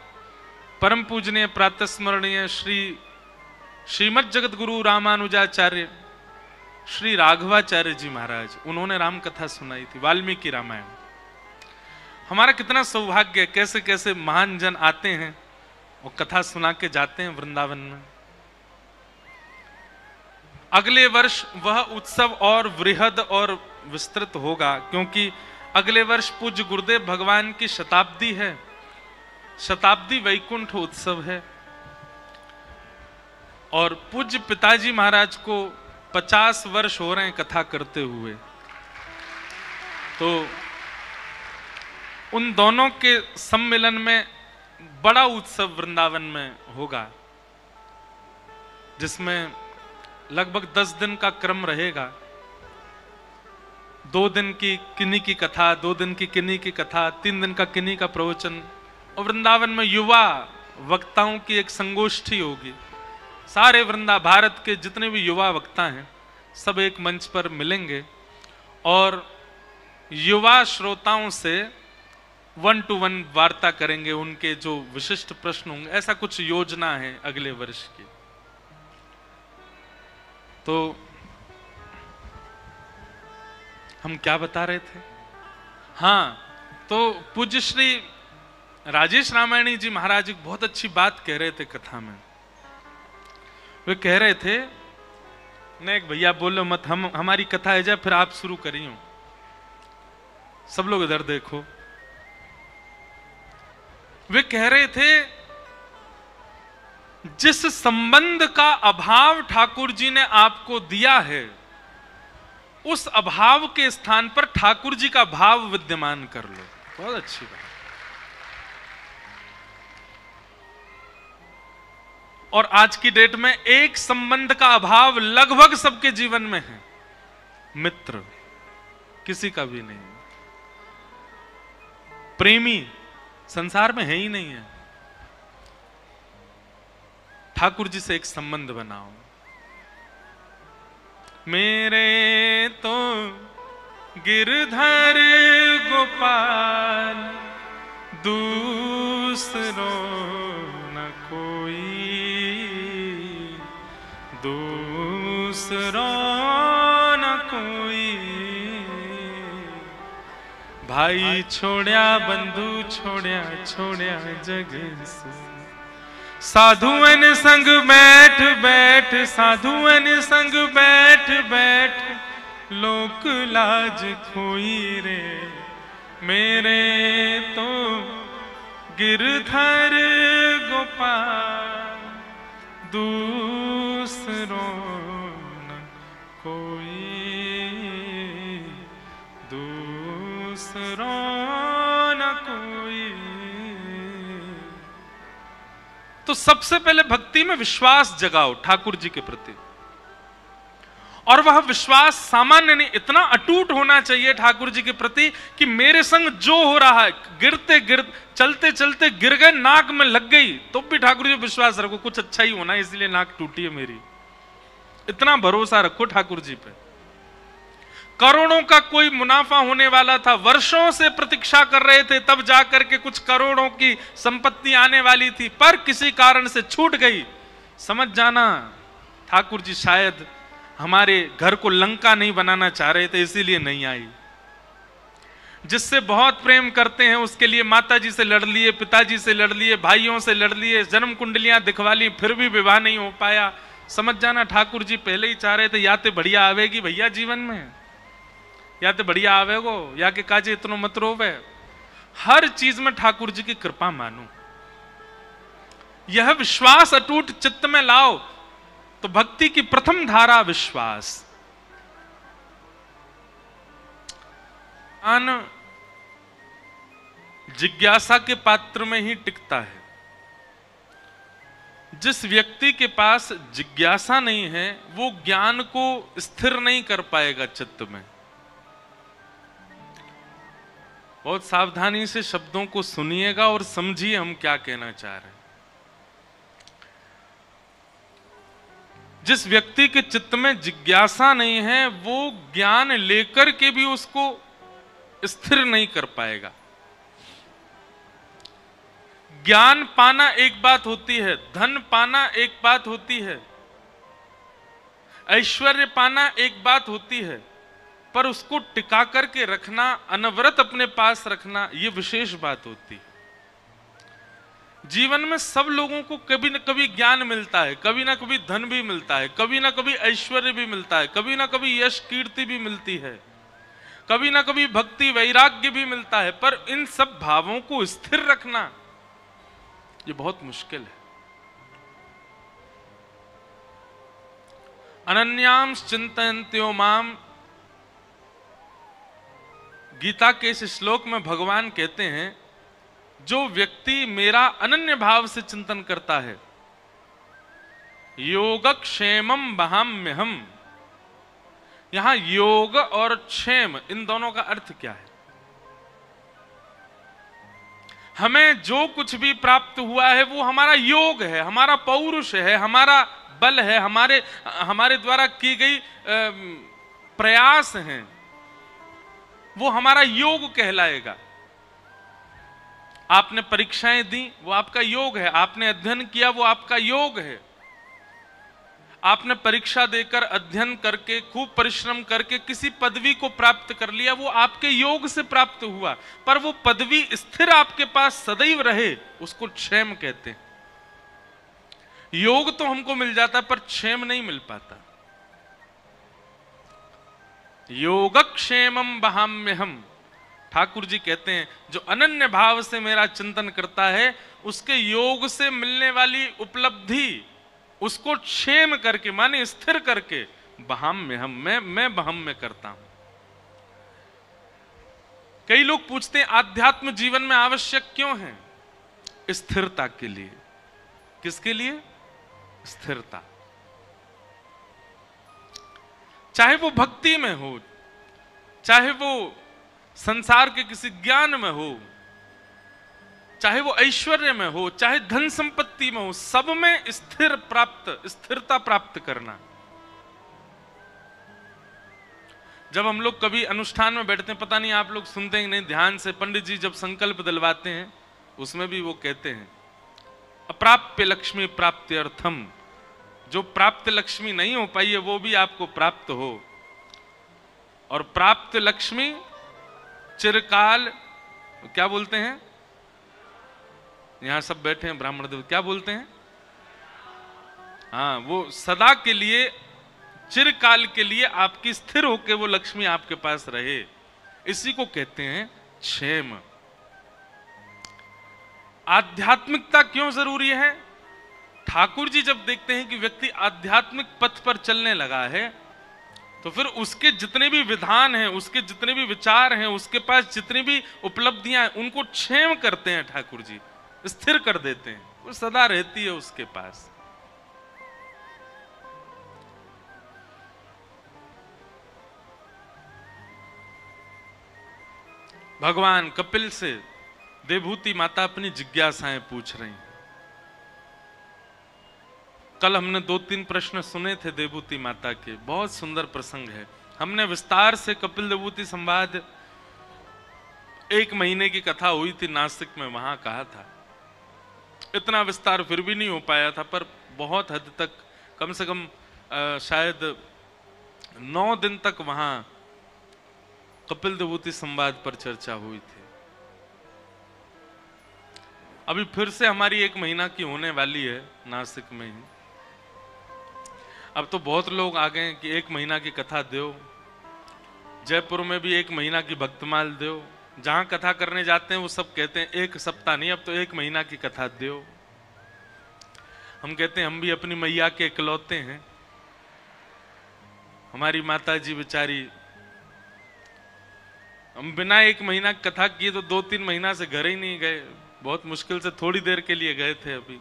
परम पूजनीय प्रातस्मरणीय श्रीमद् जगत गुरु रामानुजाचार्य श्री राघवाचार्य जी महाराज उन्होंने राम कथा सुनाई थी, वाल्मीकि रामायण। हमारा कितना सौभाग्य है, कैसे कैसे महान जन आते हैं और कथा सुना के जाते हैं वृंदावन में। अगले वर्ष वह उत्सव और वृहद और विस्तृत होगा, क्योंकि अगले वर्ष पूज्य गुरुदेव भगवान की शताब्दी है, शताब्दी वैकुंठ उत्सव है। और पूज्य पिताजी महाराज को 50 वर्ष हो रहे हैं कथा करते हुए। तो उन दोनों के सम्मेलन में बड़ा उत्सव वृंदावन में होगा, जिसमें लगभग 10 दिन का क्रम रहेगा। 2 दिन की किन्हीं की कथा, 2 दिन की किन्हीं की कथा, 3 दिन का किन्हीं का प्रवचन। और वृंदावन में युवा वक्ताओं की एक संगोष्ठी होगी। सारे भारत के जितने भी युवा वक्ता हैं सब एक मंच पर मिलेंगे और युवा श्रोताओं से 1-to-1 वार्ता करेंगे। उनके जो विशिष्ट प्रश्न होंगे, ऐसा कुछ योजना है अगले वर्ष की। तो हम क्या बता रहे थे? हाँ, तो पूज्य श्री राजेश रामायणी जी महाराज एक बहुत अच्छी बात कह रहे थे कथा में। वे कह रहे थे, नहीं एक भैया बोलो मत, हमारी कथा है जाए फिर आप शुरू करियो। सब लोग इधर देखो। वे कह रहे थे जिस संबंध का अभाव ठाकुर जी ने आपको दिया है, उस अभाव के स्थान पर ठाकुर जी का भाव विद्यमान कर लो। बहुत अच्छी बात। और आज की डेट में एक संबंध का अभाव लगभग सबके जीवन में है, मित्र किसी का भी नहीं, प्रेमी संसार में है ही नहीं है। ठाकुर जी से एक संबंध बनाओ। मेरे तो गिरधर गोपाल दूसरों न कोई, दूसरों न कोई। भाई छोड़या बंधु छोड़या छोड़या जग से, साधुअन संग बैठ बैठ, साधुअन संग बैठ बैठ, लोक लाज खोई रे। मेरे तो गिरधर गोपाल दूसरों न कोई, दूसरों न कोई। तो सबसे पहले भक्ति में विश्वास जगाओ ठाकुर जी के प्रति। और वह विश्वास सामान्य नहीं, इतना अटूट होना चाहिए ठाकुर जी के प्रति कि मेरे संग जो हो रहा है, गिरते गिरते चलते चलते गिर गए, नाक में लग गई तो भी ठाकुर जी विश्वास रखो कुछ अच्छा ही होना है, इसलिए नाक टूटी है मेरी। इतना भरोसा रखो ठाकुर जी पे। करोड़ों का कोई मुनाफा होने वाला था, वर्षों से प्रतीक्षा कर रहे थे, तब जाकर के कुछ करोड़ों की संपत्ति आने वाली थी, पर किसी कारण से छूट गई। समझ जाना ठाकुर जी शायद हमारे घर को लंका नहीं बनाना चाह रहे थे, इसीलिए नहीं आई। जिससे बहुत प्रेम करते हैं उसके लिए माता जी से लड़ लिए, पिताजी से लड़ लिए, भाइयों से लड़ लिए, जन्म कुंडलियां दिखवा ली, फिर भी विवाह नहीं हो पाया। समझ जाना ठाकुर जी पहले ही चाह रहे थे या तो बढ़िया आवेगी भैया जीवन में, या तो बढ़िया आवेगो, या के काजे इतनो मत रोवे। हर चीज में ठाकुर जी की कृपा मानो, यह विश्वास अटूट चित्त में लाओ। तो भक्ति की प्रथम धारा विश्वास। ज्ञान जिज्ञासा के पात्र में ही टिकता है। जिस व्यक्ति के पास जिज्ञासा नहीं है वो ज्ञान को स्थिर नहीं कर पाएगा चित्त में। बहुत सावधानी से शब्दों को सुनिएगा और समझिए हम क्या कहना चाह रहे हैं। जिस व्यक्ति के चित्त में जिज्ञासा नहीं है वो ज्ञान लेकर के भी उसको स्थिर नहीं कर पाएगा। ज्ञान पाना एक बात होती है, धन पाना एक बात होती है, ऐश्वर्य पाना एक बात होती है, पर उसको टिका करके रखना, अनवरत अपने पास रखना, यह विशेष बात होती है। जीवन में सब लोगों को कभी न कभी ज्ञान मिलता है, कभी ना कभी धन भी मिलता है, कभी ना कभी ऐश्वर्य भी मिलता है, कभी ना कभी यश कीर्ति भी मिलती है, कभी ना कभी भक्ति वैराग्य भी मिलता है, पर इन सब भावों को स्थिर रखना ये बहुत मुश्किल है। अनन्याम चिंतयन्त्यो माम, गीता के इस श्लोक में भगवान कहते हैं जो व्यक्ति मेरा अनन्य भाव से चिंतन करता है, योगक्षेमम वहाम्यहम्। यहां योग और क्षेम इन दोनों का अर्थ क्या है? हमें जो कुछ भी प्राप्त हुआ है वो हमारा योग है, हमारा पौरुष है, हमारा बल है, हमारे द्वारा की गई प्रयास हैं, वो हमारा योग कहलाएगा। आपने परीक्षाएं दी वो आपका योग है, आपने अध्ययन किया वो आपका योग है, आपने परीक्षा देकर अध्ययन करके खूब परिश्रम करके किसी पदवी को प्राप्त कर लिया, वो आपके योग से प्राप्त हुआ, पर वो पदवी स्थिर आपके पास सदैव रहे उसको क्षेम कहते हैं। योग तो हमको मिल जाता पर क्षेम नहीं मिल पाता। योगक्षेमम वहाम्यहम्, ठाकुर जी कहते हैं जो अनन्य भाव से मेरा चिंतन करता है उसके योग से मिलने वाली उपलब्धि उसको क्षेम करके माने स्थिर करके वहाम्यहम्, मैं वहाम्य करता हूं। कई लोग पूछते हैं आध्यात्म जीवन में आवश्यक क्यों है? स्थिरता के लिए। किसके लिए? स्थिरता। चाहे वो भक्ति में हो, चाहे वो संसार के किसी ज्ञान में हो, चाहे वो ऐश्वर्य में हो, चाहे धन संपत्ति में हो, सब में स्थिरता प्राप्त करना। जब हम लोग कभी अनुष्ठान में बैठते हैं, पता नहीं आप लोग सुनते हैं नहीं ध्यान से, पंडित जी जब संकल्प दिलवाते हैं उसमें भी वो कहते हैं अप्राप्य लक्ष्मी प्राप्त्यर्थम, जो प्राप्त लक्ष्मी नहीं हो पाई है वो भी आपको प्राप्त हो, और प्राप्त लक्ष्मी चिरकाल, क्या बोलते हैं यहां सब बैठे हैं ब्राह्मण देव, क्या बोलते हैं? हाँ, वो सदा के लिए, चिरकाल के लिए आपकी स्थिर होके वो लक्ष्मी आपके पास रहे, इसी को कहते हैं क्षेम। आध्यात्मिकता क्यों जरूरी है? ठाकुर जी जब देखते हैं कि व्यक्ति आध्यात्मिक पथ पर चलने लगा है तो फिर उसके जितने भी विधान हैं, उसके जितने भी विचार हैं, उसके पास जितनी भी उपलब्धियां हैं, उनको क्षेम करते हैं ठाकुर जी, स्थिर कर देते हैं, वो सदा रहती है उसके पास। भगवान कपिल से देवभूति माता अपनी जिज्ञासाएं पूछ रही हैं। कल हमने 2-3 प्रश्न सुने थे देवभूति माता के, बहुत सुंदर प्रसंग है। हमने विस्तार से कपिल देवभूति संवाद 1 महीने की कथा हुई थी नासिक में, वहां कहा था। इतना विस्तार फिर भी नहीं हो पाया था, पर बहुत हद तक, कम से कम शायद 9 दिन तक वहां कपिल विभूति संवाद पर चर्चा हुई थी। अभी फिर से हमारी 1 महीना की होने वाली है नासिक में ही। अब तो बहुत लोग आ गए कि 1 महीना की कथा दो। जयपुर में भी 1 महीना की भक्तमाल दो। जहां कथा करने जाते हैं वो सब कहते हैं 1 सप्ताह नहीं, अब तो 1 महीना की कथा दो। हम कहते हैं हम भी अपनी मैया के इकलौते हैं। हमारी माता जी बेचारी, हम बिना 1 महीना की कथा किए तो 2-3 महीना से घर ही नहीं गए। बहुत मुश्किल से थोड़ी देर के लिए गए थे अभी।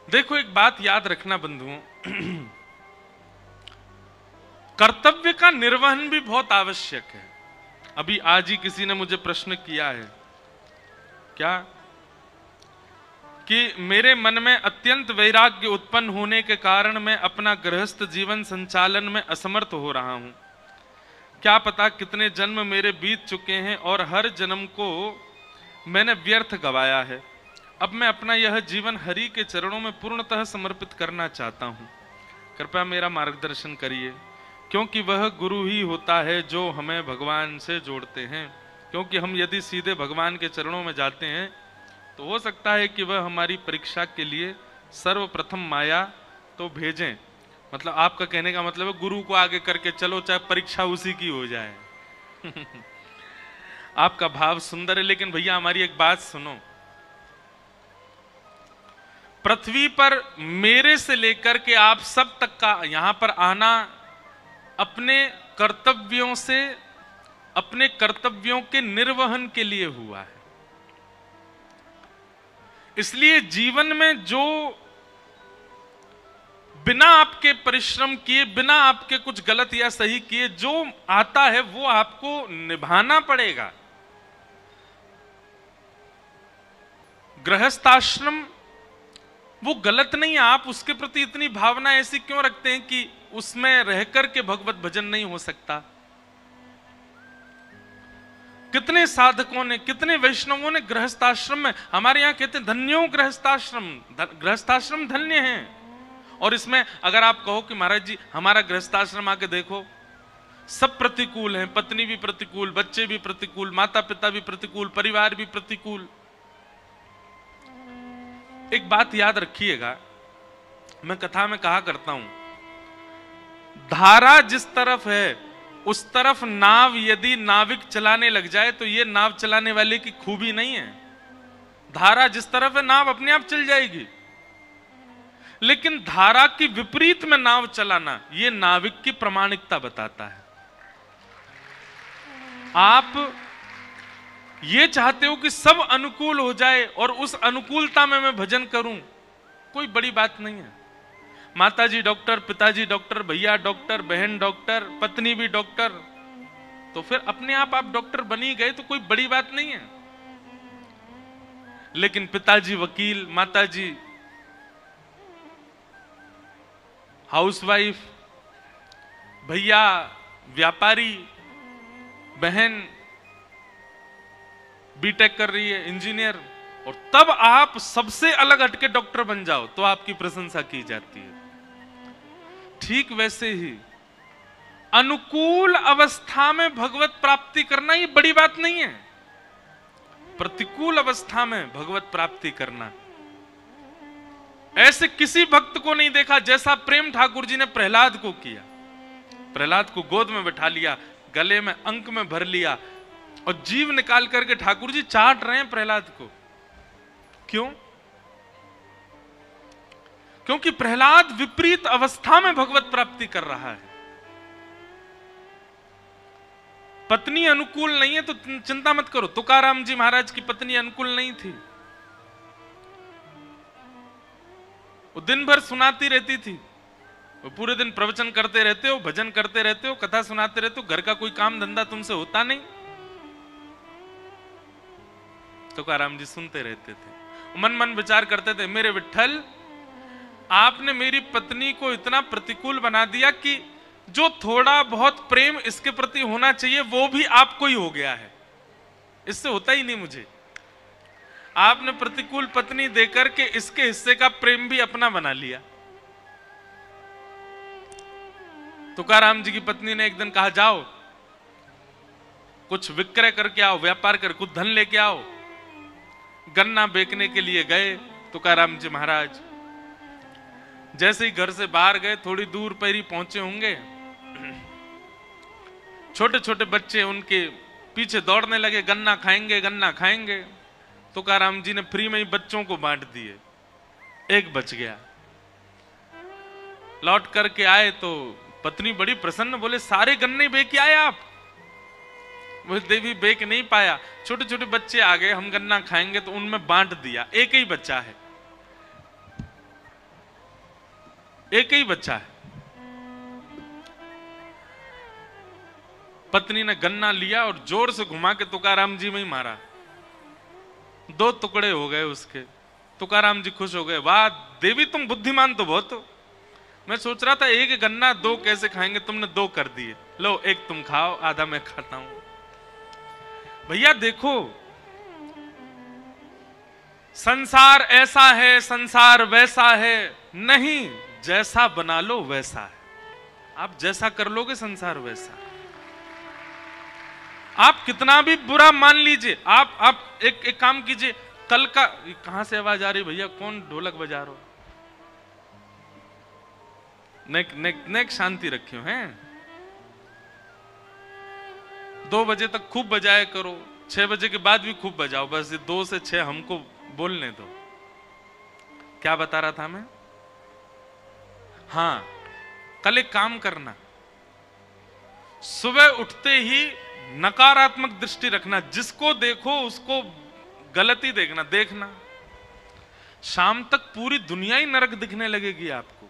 देखो एक बात याद रखना बंधुओं, कर्तव्य का निर्वहन भी बहुत आवश्यक है। अभी आज ही किसी ने मुझे प्रश्न किया है क्या कि मेरे मन में अत्यंत वैराग्य उत्पन्न होने के कारण मैं अपना गृहस्थ जीवन संचालन में असमर्थ हो रहा हूं। क्या पता कितने जन्म मेरे बीत चुके हैं और हर जन्म को मैंने व्यर्थ गवाया है। अब मैं अपना यह जीवन हरि के चरणों में पूर्णतः समर्पित करना चाहता हूं। कृपया मेरा मार्गदर्शन करिए, क्योंकि वह गुरु ही होता है जो हमें भगवान से जोड़ते हैं। क्योंकि हम यदि सीधे भगवान के चरणों में जाते हैं तो हो सकता है कि वह हमारी परीक्षा के लिए सर्वप्रथम माया तो भेजें। मतलब आपका कहने का मतलब है गुरु को आगे करके चलो, चाहे परीक्षा उसी की हो जाए। आपका भाव सुंदर है, लेकिन भैया हमारी एक बात सुनो। पृथ्वी पर मेरे से लेकर के आप सब तक का यहां पर आना अपने कर्तव्यों से, अपने कर्तव्यों के निर्वहन के लिए हुआ है। इसलिए जीवन में जो बिना आपके परिश्रम किए, बिना आपके कुछ गलत या सही किए जो आता है वो आपको निभाना पड़ेगा। गृहस्थाश्रम वो गलत नहीं है, आप उसके प्रति इतनी भावना ऐसी क्यों रखते हैं कि उसमें रहकर के भगवत भजन नहीं हो सकता। कितने साधकों ने, कितने वैष्णवों ने गृहस्थाश्रम में, हमारे यहां कहते हैं धन्यो गृहस्थाश्रम, गृहस्थाश्रम धन्य हैं। और इसमें अगर आप कहो कि महाराज जी हमारा गृहस्थाश्रम आके देखो, सब प्रतिकूल हैं, पत्नी भी प्रतिकूल, बच्चे भी प्रतिकूल, माता पिता भी प्रतिकूल, परिवार भी प्रतिकूल। एक बात याद रखिएगा, मैं कथा में कहा करता हूं, धारा जिस तरफ है उस तरफ नाव यदि नाविक चलाने लग जाए तो यह नाव चलाने वाले की खूबी नहीं है। धारा जिस तरफ है नाव अपने आप चल जाएगी, लेकिन धारा की विपरीत में नाव चलाना यह नाविक की प्रामाणिकता बताता है। आप ये चाहते हो कि सब अनुकूल हो जाए और उस अनुकूलता में मैं भजन करूं, कोई बड़ी बात नहीं है। माताजी डॉक्टर, पिताजी डॉक्टर, भैया डॉक्टर, बहन डॉक्टर, पत्नी भी डॉक्टर, तो फिर अपने आप डॉक्टर बनी गए तो कोई बड़ी बात नहीं है। लेकिन पिताजी वकील, माताजी हाउसवाइफ, भैया व्यापारी, बहन बीटेक कर रही है, इंजीनियर, और तब आप सबसे अलग हटके डॉक्टर बन जाओ तो आपकी प्रशंसा की जाती है। ठीक वैसे ही अनुकूल अवस्था में भगवत प्राप्ति करना ये बड़ी बात नहीं है। प्रतिकूल अवस्था में भगवत प्राप्ति करना, ऐसे किसी भक्त को नहीं देखा जैसा प्रेम ठाकुर जी ने प्रहलाद को किया। प्रहलाद को गोद में बैठा लिया, गले में अंक में भर लिया और जीव निकाल करके ठाकुर जी चाट रहे हैं प्रहलाद को। क्यों? क्योंकि प्रहलाद विपरीत अवस्था में भगवत प्राप्ति कर रहा है। पत्नी अनुकूल नहीं है तो चिंता मत करो। तुकाराम जी महाराज की पत्नी अनुकूल नहीं थी, वो दिन भर सुनाती रहती थी। वो पूरे दिन प्रवचन करते रहते हो, भजन करते रहते हो, कथा सुनाते रहते हो, घर का कोई काम धंधा तुमसे होता नहीं। तुकाराम जी सुनते रहते थे, मन मन विचार करते थे, मेरे विठ्ठल आपने मेरी पत्नी को इतना प्रतिकूल बना दिया कि जो थोड़ा बहुत प्रेम इसके प्रति होना चाहिए वो भी आपको ही हो गया है, इससे होता ही नहीं मुझे। आपने प्रतिकूल पत्नी देकर के इसके हिस्से का प्रेम भी अपना बना लिया। तुकाराम जी की पत्नी ने एक दिन कहा, जाओ कुछ विक्रय करके आओ, व्यापार कर कुछ धन लेके आओ। गन्ना बेचने के लिए गए तुकाराम जी महाराज। जैसे ही घर से बाहर गए, थोड़ी दूर पर ही पहुंचे होंगे, छोटे छोटे बच्चे उनके पीछे दौड़ने लगे, गन्ना खाएंगे गन्ना खाएंगे। तुकाराम जी ने फ्री में ही बच्चों को बांट दिए, एक बच गया। लौट करके आए तो पत्नी बड़ी प्रसन्न, बोले सारे गन्ने बेच आए आप? वो देवी बेच नहीं पाया, छोटे छोटे बच्चे आ गए, हम गन्ना खाएंगे तो उनमें बांट दिया, एक ही बच्चा है, एक ही बच्चा है। पत्नी ने गन्ना लिया और जोर से घुमा के तुकाराम जी में ही मारा, 2 टुकड़े हो गए उसके। तुकाराम जी खुश हो गए, वाह देवी तुम बुद्धिमान तो बहुत हो, मैं सोच रहा था एक गन्ना 2 कैसे खाएंगे, तुमने 2 कर दिए, लो एक तुम खाओ, आधा मैं खाता हूं। भैया देखो, संसार ऐसा है, संसार वैसा है नहीं, जैसा बना लो वैसा है। आप जैसा कर लोगे संसार वैसा है। आप कितना भी बुरा मान लीजिए, आप एक काम कीजिए, कल का, कहां से आवाज आ रही भैया, कौन ढोलक बजा रहा हो? नेक शांति रखियो हैं। 2 बजे तक खूब बजाया करो, 6 बजे के बाद भी खूब बजाओ, बस 2 से 6 हमको बोलने दो। क्या बता रहा था मैं? हाँ, कल एक काम करना, सुबह उठते ही नकारात्मक दृष्टि रखना, जिसको देखो उसको गलत ही देखना। शाम तक पूरी दुनिया ही नरक दिखने लगेगी आपको,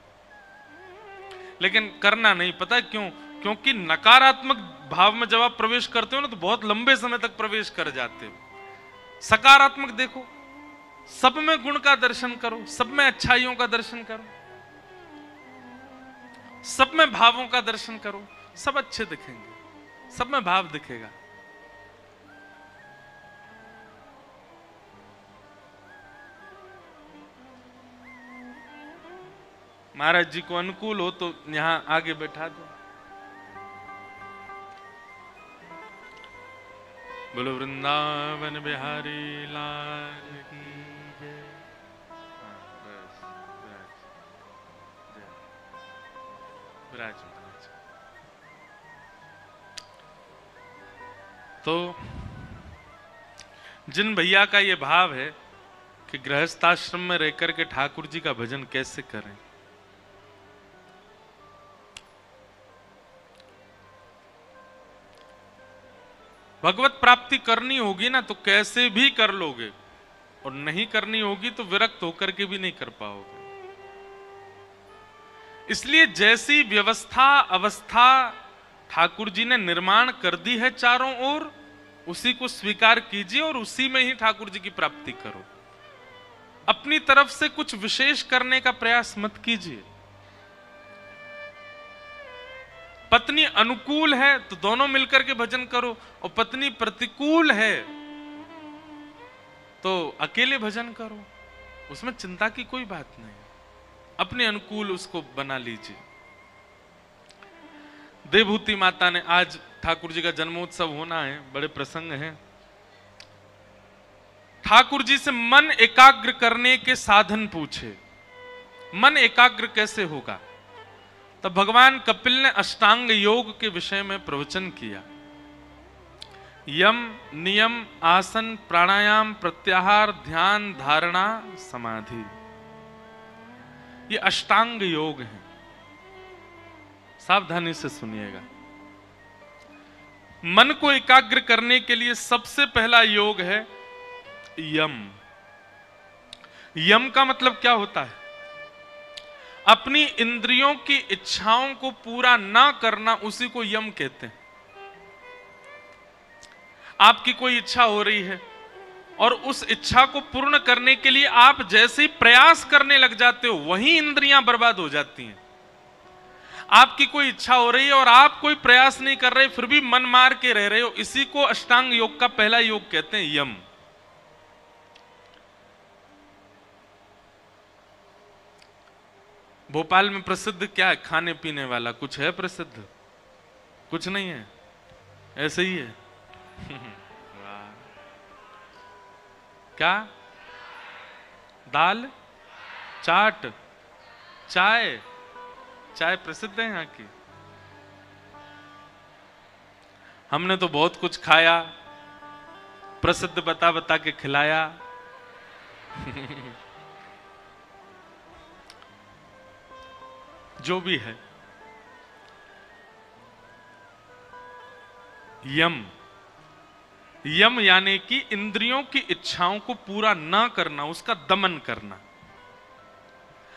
लेकिन करना नहीं। पता है क्यों? क्योंकि नकारात्मक भाव में जब आप प्रवेश करते हो ना, तो बहुत लंबे समय तक प्रवेश कर जाते हो। सकारात्मक देखो, सब में गुण का दर्शन करो, सब में अच्छाइयों का दर्शन करो, सब में भावों का दर्शन करो, सब अच्छे दिखेंगे, सब में भाव दिखेगा। महाराज जी को अनुकूल हो तो यहां आगे बैठा दो। बोलो वृंदावन बिहारी लाल की जय। विराज। तो जिन भैया का ये भाव है कि गृहस्थाश्रम में रहकर के ठाकुर जी का भजन कैसे करें, भगवत प्राप्ति करनी होगी ना तो कैसे भी कर लोगे, और नहीं करनी होगी तो विरक्त होकर के भी नहीं कर पाओगे। इसलिए जैसी व्यवस्था अवस्था ठाकुर जी ने निर्माण कर दी है चारों ओर, उसी को स्वीकार कीजिए और उसी में ही ठाकुर जी की प्राप्ति करो। अपनी तरफ से कुछ विशेष करने का प्रयास मत कीजिए। पत्नी अनुकूल है तो दोनों मिलकर के भजन करो, और पत्नी प्रतिकूल है तो अकेले भजन करो, उसमें चिंता की कोई बात नहीं। अपने अनुकूल उसको बना लीजिए। देवभूति माता ने, आज ठाकुर जी का जन्मोत्सव होना है, बड़े प्रसंग हैं। ठाकुर जी से मन एकाग्र करने के साधन पूछे, मन एकाग्र कैसे होगा? तब भगवान कपिल ने अष्टांग योग के विषय में प्रवचन किया। यम, नियम, आसन, प्राणायाम, प्रत्याहार, ध्यान, धारणा, समाधि, ये अष्टांग योग हैं। सावधानी से सुनिएगा। मन को एकाग्र करने के लिए सबसे पहला योग है यम। यम का मतलब क्या होता है? अपनी इंद्रियों की इच्छाओं को पूरा ना करना, उसी को यम कहते हैं। आपकी कोई इच्छा हो रही है और उस इच्छा को पूर्ण करने के लिए आप जैसे ही प्रयास करने लग जाते हो, वहीं इंद्रियां बर्बाद हो जाती हैं। आपकी कोई इच्छा हो रही है और आप कोई प्रयास नहीं कर रहे, फिर भी मन मार के रह रहे हो, इसी को अष्टांग योग का पहला योग कहते हैं, यम। भोपाल में प्रसिद्ध क्या है खाने पीने वाला? कुछ है प्रसिद्ध? कुछ नहीं है, ऐसे ही है। क्या? दाल, चाट, चाय। चाय प्रसिद्ध है यहाँ की। हमने तो बहुत कुछ खाया, प्रसिद्ध बता बता के खिलाया। जो भी है, यम, यम यानी कि इंद्रियों की इच्छाओं को पूरा ना करना, उसका दमन करना।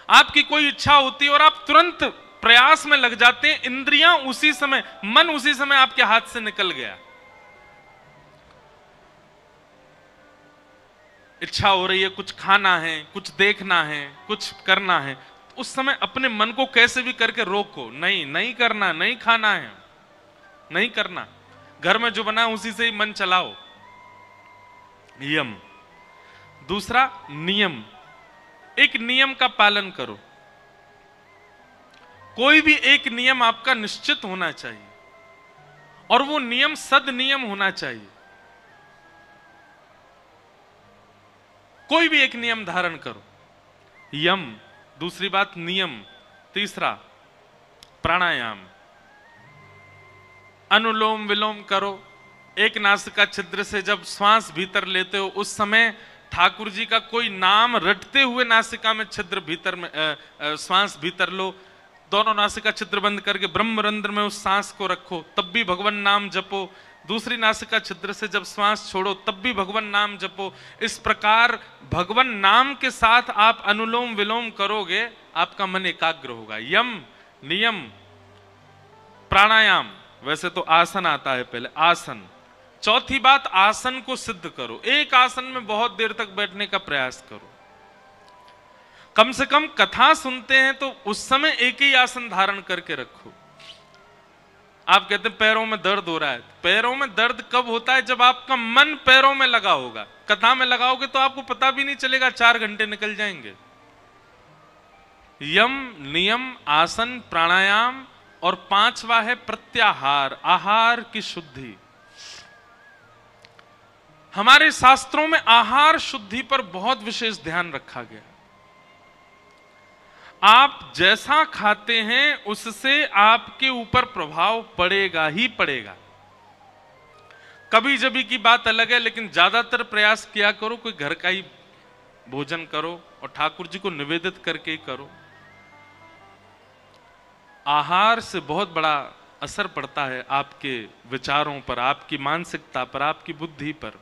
आपकी कोई इच्छा होती है और आप तुरंत प्रयास में लग जाते हैं, इंद्रियां उसी समय, मन उसी समय आपके हाथ से निकल गया। इच्छा हो रही है, कुछ खाना है, कुछ देखना है, कुछ करना है, उस समय अपने मन को कैसे भी करके रोको, नहीं नहीं करना, नहीं खाना है, नहीं करना। घर में जो बना उसी से ही मन चलाओ, यम। दूसरा नियम, एक नियम का पालन करो। कोई भी एक नियम आपका निश्चित होना चाहिए और वो नियम सद नियम होना चाहिए। कोई भी एक नियम धारण करो, यम। दूसरी बात नियम। तीसरा प्राणायाम, अनुलोम विलोम करो। एक नासिका छिद्र से जब श्वास भीतर लेते हो उस समय ठाकुर जी का कोई नाम रटते हुए नासिका में छिद्र भीतर में श्वास भीतर लो। दोनों नासिका छिद्र बंद करके ब्रह्मरंध्र में उस सांस को रखो, तब भी भगवान नाम जपो। दूसरी नासिका छिद्र से जब श्वास छोड़ो तब भी भगवान नाम जपो। इस प्रकार भगवान नाम के साथ आप अनुलोम विलोम करोगे, आपका मन एकाग्र होगा। यम, नियम, प्राणायाम। वैसे तो आसन आता है पहले, आसन। चौथी बात, आसन को सिद्ध करो। एक आसन में बहुत देर तक बैठने का प्रयास करो। कम से कम कथा सुनते हैं तो उस समय एक ही आसन धारण करके रखो। आप कहते हैं पैरों में दर्द हो रहा है, पैरों में दर्द कब होता है? जब आपका मन पैरों में लगा होगा। कथा में लगाओगे तो आपको पता भी नहीं चलेगा, 4 घंटे निकल जाएंगे। यम, नियम, आसन, प्राणायाम और 5वां है प्रत्याहार, आहार की शुद्धि। हमारे शास्त्रों में आहार शुद्धि पर बहुत विशेष ध्यान रखा गया। आप जैसा खाते हैं उससे आपके ऊपर प्रभाव पड़ेगा ही पड़ेगा। कभी जभी की बात अलग है, लेकिन ज्यादातर प्रयास किया करो कोई घर का ही भोजन करो और ठाकुर जी को निवेदित करके ही करो। आहार से बहुत बड़ा असर पड़ता है आपके विचारों पर, आपकी मानसिकता पर, आपकी बुद्धि पर।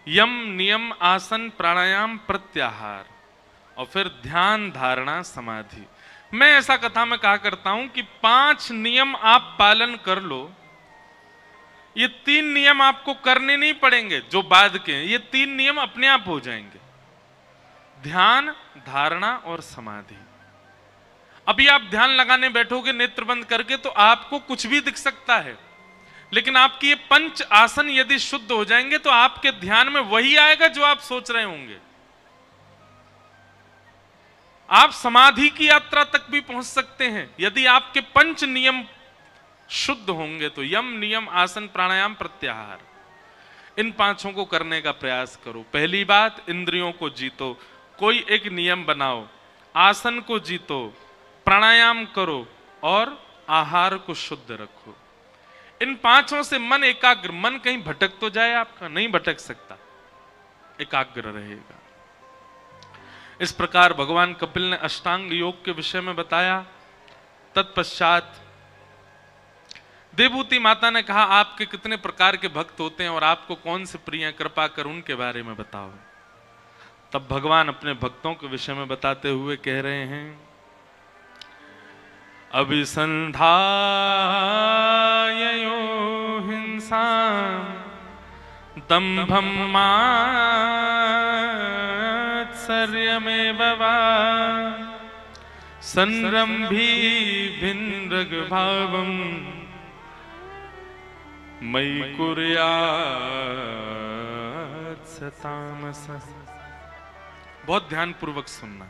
यम, नियम, आसन, प्राणायाम, प्रत्याहार और फिर ध्यान, धारणा, समाधि। मैं ऐसा कथा में कहा करता हूं कि 5 नियम आप पालन कर लो। ये 3 नियम आपको करने नहीं पड़ेंगे जो बाद के हैं, ये 3 नियम अपने आप हो जाएंगे। ध्यान, धारणा और समाधि। अभी आप ध्यान लगाने बैठोगे नेत्र बंद करके तो आपको कुछ भी दिख सकता है, लेकिन आपकी ये 5 आसन यदि शुद्ध हो जाएंगे तो आपके ध्यान में वही आएगा जो आप सोच रहे होंगे। आप समाधि की यात्रा तक भी पहुंच सकते हैं यदि आपके 5 नियम शुद्ध होंगे तो। यम, नियम, आसन, प्राणायाम, प्रत्याहार, इन 5 को करने का प्रयास करो। पहली बात, इंद्रियों को जीतो। कोई एक नियम बनाओ, आसन को जीतो, प्राणायाम करो और आहार को शुद्ध रखो। इन 5 से मन एकाग्र, मन कहीं भटक तो जाए आपका? नहीं भटक सकता, एकाग्र रहेगा। इस प्रकार भगवान कपिल ने अष्टांग योग के विषय में बताया। तत्पश्चात देवभूति माता ने कहा, आपके कितने प्रकार के भक्त होते हैं और आपको कौन से प्रिय हैं, कृपा कर उनके बारे में बताओ। तब भगवान अपने भक्तों के विषय में बताते हुए कह रहे हैं, अभिसंधाययो हिंसा दंभं मात्सर्यमेव वा संरम्भी भिन्नृग्भावं मयि कुर्यात् स तामसः। बहुत ध्यानपूर्वक सुनना।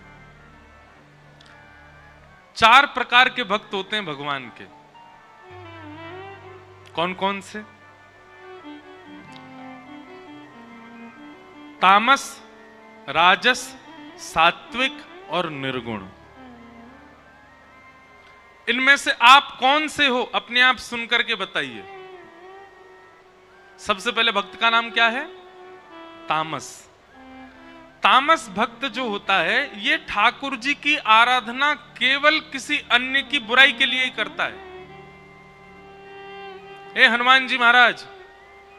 4 प्रकार के भक्त होते हैं भगवान के। कौन कौन से? तामस, राजस, सात्विक और निर्गुण। इनमें से आप कौन से हो, अपने आप सुनकर के बताइए। सबसे पहले भक्त का नाम क्या है? तामस। तामस भक्त जो होता है, ये ठाकुर जी की आराधना केवल किसी अन्य की बुराई के लिए ही करता है। हे हनुमान जी महाराज,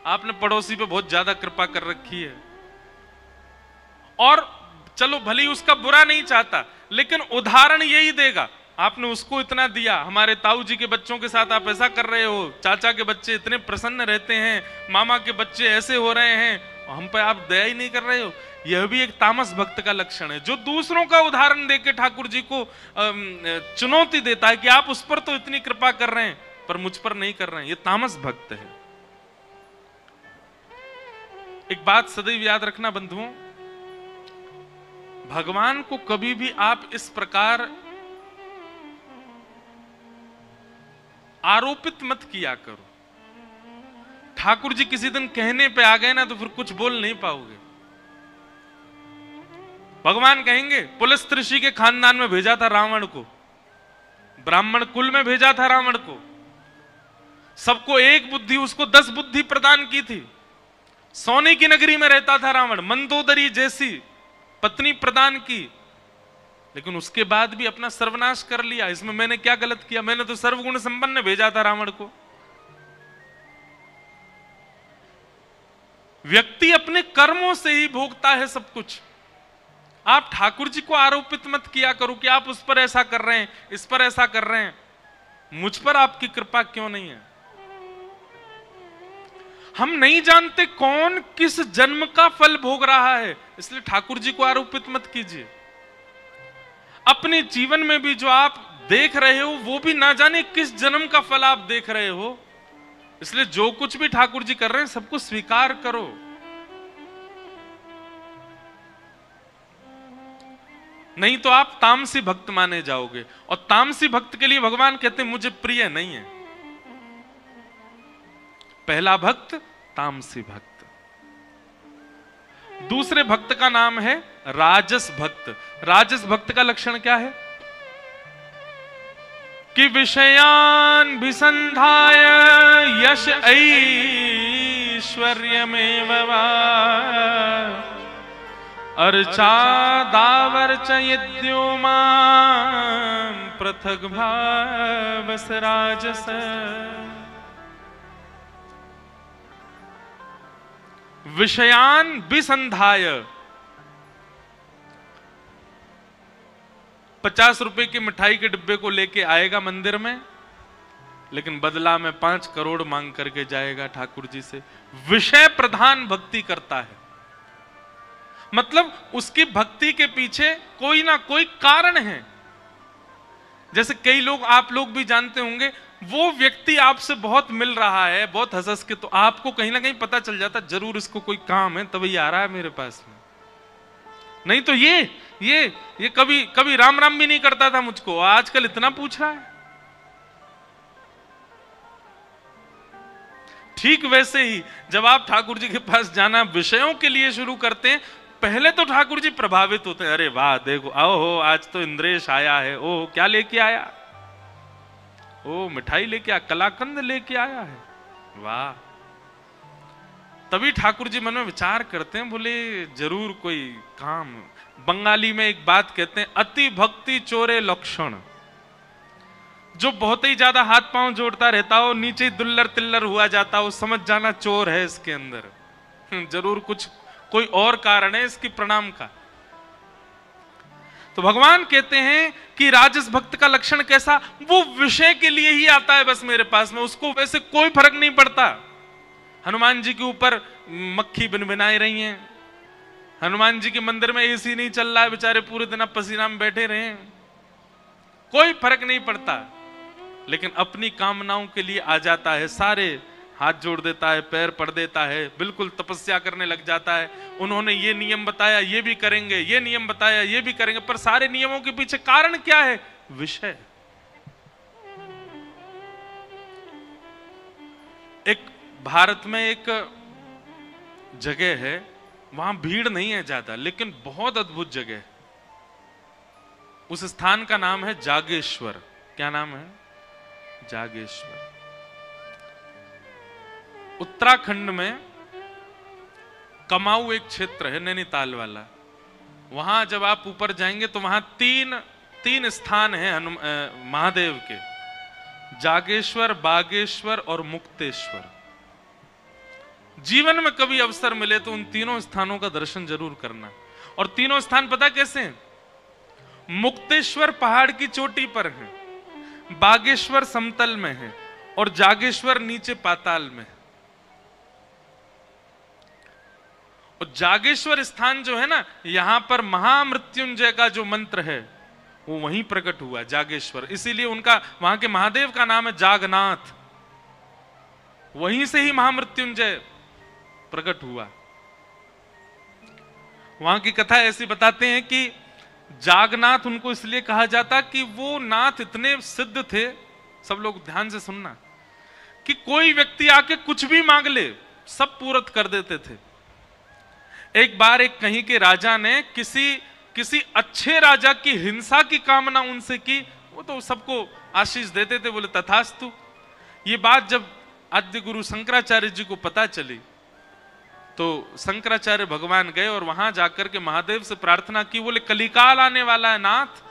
आपने पड़ोसी पे बहुत ज्यादा कृपा कर रखी है, और चलो भले ही उसका बुरा नहीं चाहता, लेकिन उदाहरण यही देगा, आपने उसको इतना दिया, हमारे ताऊ जी के बच्चों के साथ आप ऐसा कर रहे हो, चाचा के बच्चे इतने प्रसन्न रहते हैं, मामा के बच्चे ऐसे हो रहे हैं, हम पे आप दया ही नहीं कर रहे हो। यह भी एक तामस भक्त का लक्षण है, जो दूसरों का उदाहरण देके ठाकुर जी को चुनौती देता है कि आप उस पर तो इतनी कृपा कर रहे हैं पर मुझ पर नहीं कर रहे हैं। यह तामस भक्त है। एक बात सदैव याद रखना बंधुओं, भगवान को कभी भी आप इस प्रकार आरोपित मत किया करो। ठाकुर जी किसी दिन कहने पे आ गए ना तो फिर कुछ बोल नहीं पाओगे। भगवान कहेंगे पुलस्त ऋषि के खानदान में भेजा था रावण को, ब्राह्मण कुल में भेजा था रावण को, सबको एक बुद्धि, उसको 10 बुद्धि प्रदान की थी, सोने की नगरी में रहता था रावण, मंदोदरी जैसी पत्नी प्रदान की, लेकिन उसके बाद भी अपना सर्वनाश कर लिया। इसमें मैंने क्या गलत किया? मैंने तो सर्वगुण संपन्न भेजा था रावण को। व्यक्ति अपने कर्मों से ही भोगता है सब कुछ। आप ठाकुर जी को आरोपित मत किया करो कि आप उस पर ऐसा कर रहे हैं, इस पर ऐसा कर रहे हैं, मुझ पर आपकी कृपा क्यों नहीं है। हम नहीं जानते कौन किस जन्म का फल भोग रहा है, इसलिए ठाकुर जी को आरोपित मत कीजिए। अपने जीवन में भी जो आप देख रहे हो वो भी ना जाने किस जन्म का फल आप देख रहे हो, इसलिए जो कुछ भी ठाकुर जी कर रहे हैं सबको स्वीकार करो। नहीं तो आप तामसी भक्त माने जाओगे, और तामसी भक्त के लिए भगवान कहते हैं मुझे प्रिय नहीं है। पहला भक्त तामसी भक्त। दूसरे भक्त का नाम है राजस भक्त। राजस भक्त का लक्षण क्या है? कि विषयान विसंधाय यश ऐश्वर्यमेव वा अर्चा दावर्च यद्यो मां पृथक भावस राजस। विषयान विसंधाय, 50 रुपए की मिठाई के डिब्बे को लेके आएगा मंदिर में, लेकिन बदला में 5 करोड़ मांग करके जाएगा ठाकुर जी से। विषय प्रधान भक्ति करता है, मतलब उसकी भक्ति के पीछे कोई ना कोई कारण है। जैसे कई लोग, आप लोग भी जानते होंगे, वो व्यक्ति आपसे बहुत मिल रहा है, बहुत हंस के, तो आपको कहीं ना कहीं पता चल जाता जरूर इसको कोई काम है तभी आ रहा है मेरे पास में। नहीं तो ये कभी राम राम भी नहीं करता था मुझको, आजकल इतना पूछ रहा है। ठीक वैसे ही जब आप ठाकुर जी के पास जाना विषयों के लिए शुरू करते हैं, पहले तो ठाकुर जी प्रभावित होते हैं, अरे वाह देखो, आओ हो आज तो इंद्रेश आया है, ओह क्या लेके आया, ओ मिठाई लेके आया, कलाकंद लेके आया है, वाह। तभी ठाकुर जी मन में विचार करते हैं, बोले जरूर कोई काम। बंगाली में एक बात कहते हैं, अति भक्ति चोरे लक्षण। जो बहुत ही ज्यादा हाथ पांव जोड़ता रहता हो, नीचे दुल्लर तिल्लर हुआ जाता हो, समझ जाना चोर है इसके अंदर, जरूर कुछ कोई और कारण है इसकी प्रणाम का। तो भगवान कहते हैं कि राजस भक्त का लक्षण कैसा? वो विषय के लिए ही आता है बस मेरे पास में, उसको वैसे कोई फर्क नहीं पड़ता। हनुमान जी के ऊपर मक्खी बिनबिनाई रही हैं, हनुमान जी के मंदिर में एसी नहीं चल रहा है, बेचारे पूरे दिन पसीना में बैठे रहे, कोई फर्क नहीं पड़ता, लेकिन अपनी कामनाओं के लिए आ जाता है। सारे हाथ जोड़ देता है, पैर पड़ देता है, बिल्कुल तपस्या करने लग जाता है। उन्होंने ये नियम बताया, ये भी करेंगे, ये नियम बताया, ये भी करेंगे, पर सारे नियमों के पीछे कारण क्या है? विषय। एक भारत में एक जगह है, वहां भीड़ नहीं है ज्यादा, लेकिन बहुत अद्भुत जगह है। उस स्थान का नाम है जागेश्वर। क्या नाम है? जागेश्वर। उत्तराखंड में कमाऊ एक क्षेत्र है, नैनीताल वाला। वहां जब आप ऊपर जाएंगे तो वहां तीन स्थान हैं महादेव के, जागेश्वर, बागेश्वर और मुक्तेश्वर। जीवन में कभी अवसर मिले तो उन तीनों स्थानों का दर्शन जरूर करना। और तीनों स्थान पता कैसे हैं? मुक्तेश्वर पहाड़ की चोटी पर है, बागेश्वर समतल में है और जागेश्वर नीचे पाताल में है। और जागेश्वर स्थान जो है ना, यहां पर महामृत्युंजय का जो मंत्र है वो वहीं प्रकट हुआ, जागेश्वर। इसीलिए उनका, वहां के महादेव का नाम है जागनाथ। वहीं से ही महामृत्युंजय प्रकट हुआ। वहां की कथा ऐसी बताते हैं कि जागनाथ उनको इसलिए कहा जाता कि वो नाथ इतने सिद्ध थे, सब लोग ध्यान से सुनना, कि कोई व्यक्ति आके कुछ भी मांग ले, सब पूरत कर देते थे। एक बार एक कहीं के राजा ने किसी अच्छे राजा की हिंसा की कामना उनसे की। वो तो सबको आशीष देते थे, बोले तथास्तु। ये बात जब आद्य गुरु शंकराचार्य जी को पता चली तो शंकराचार्य भगवान गए और वहां जाकर के महादेव से प्रार्थना की। बोले कलिकाल आने वाला है नाथ,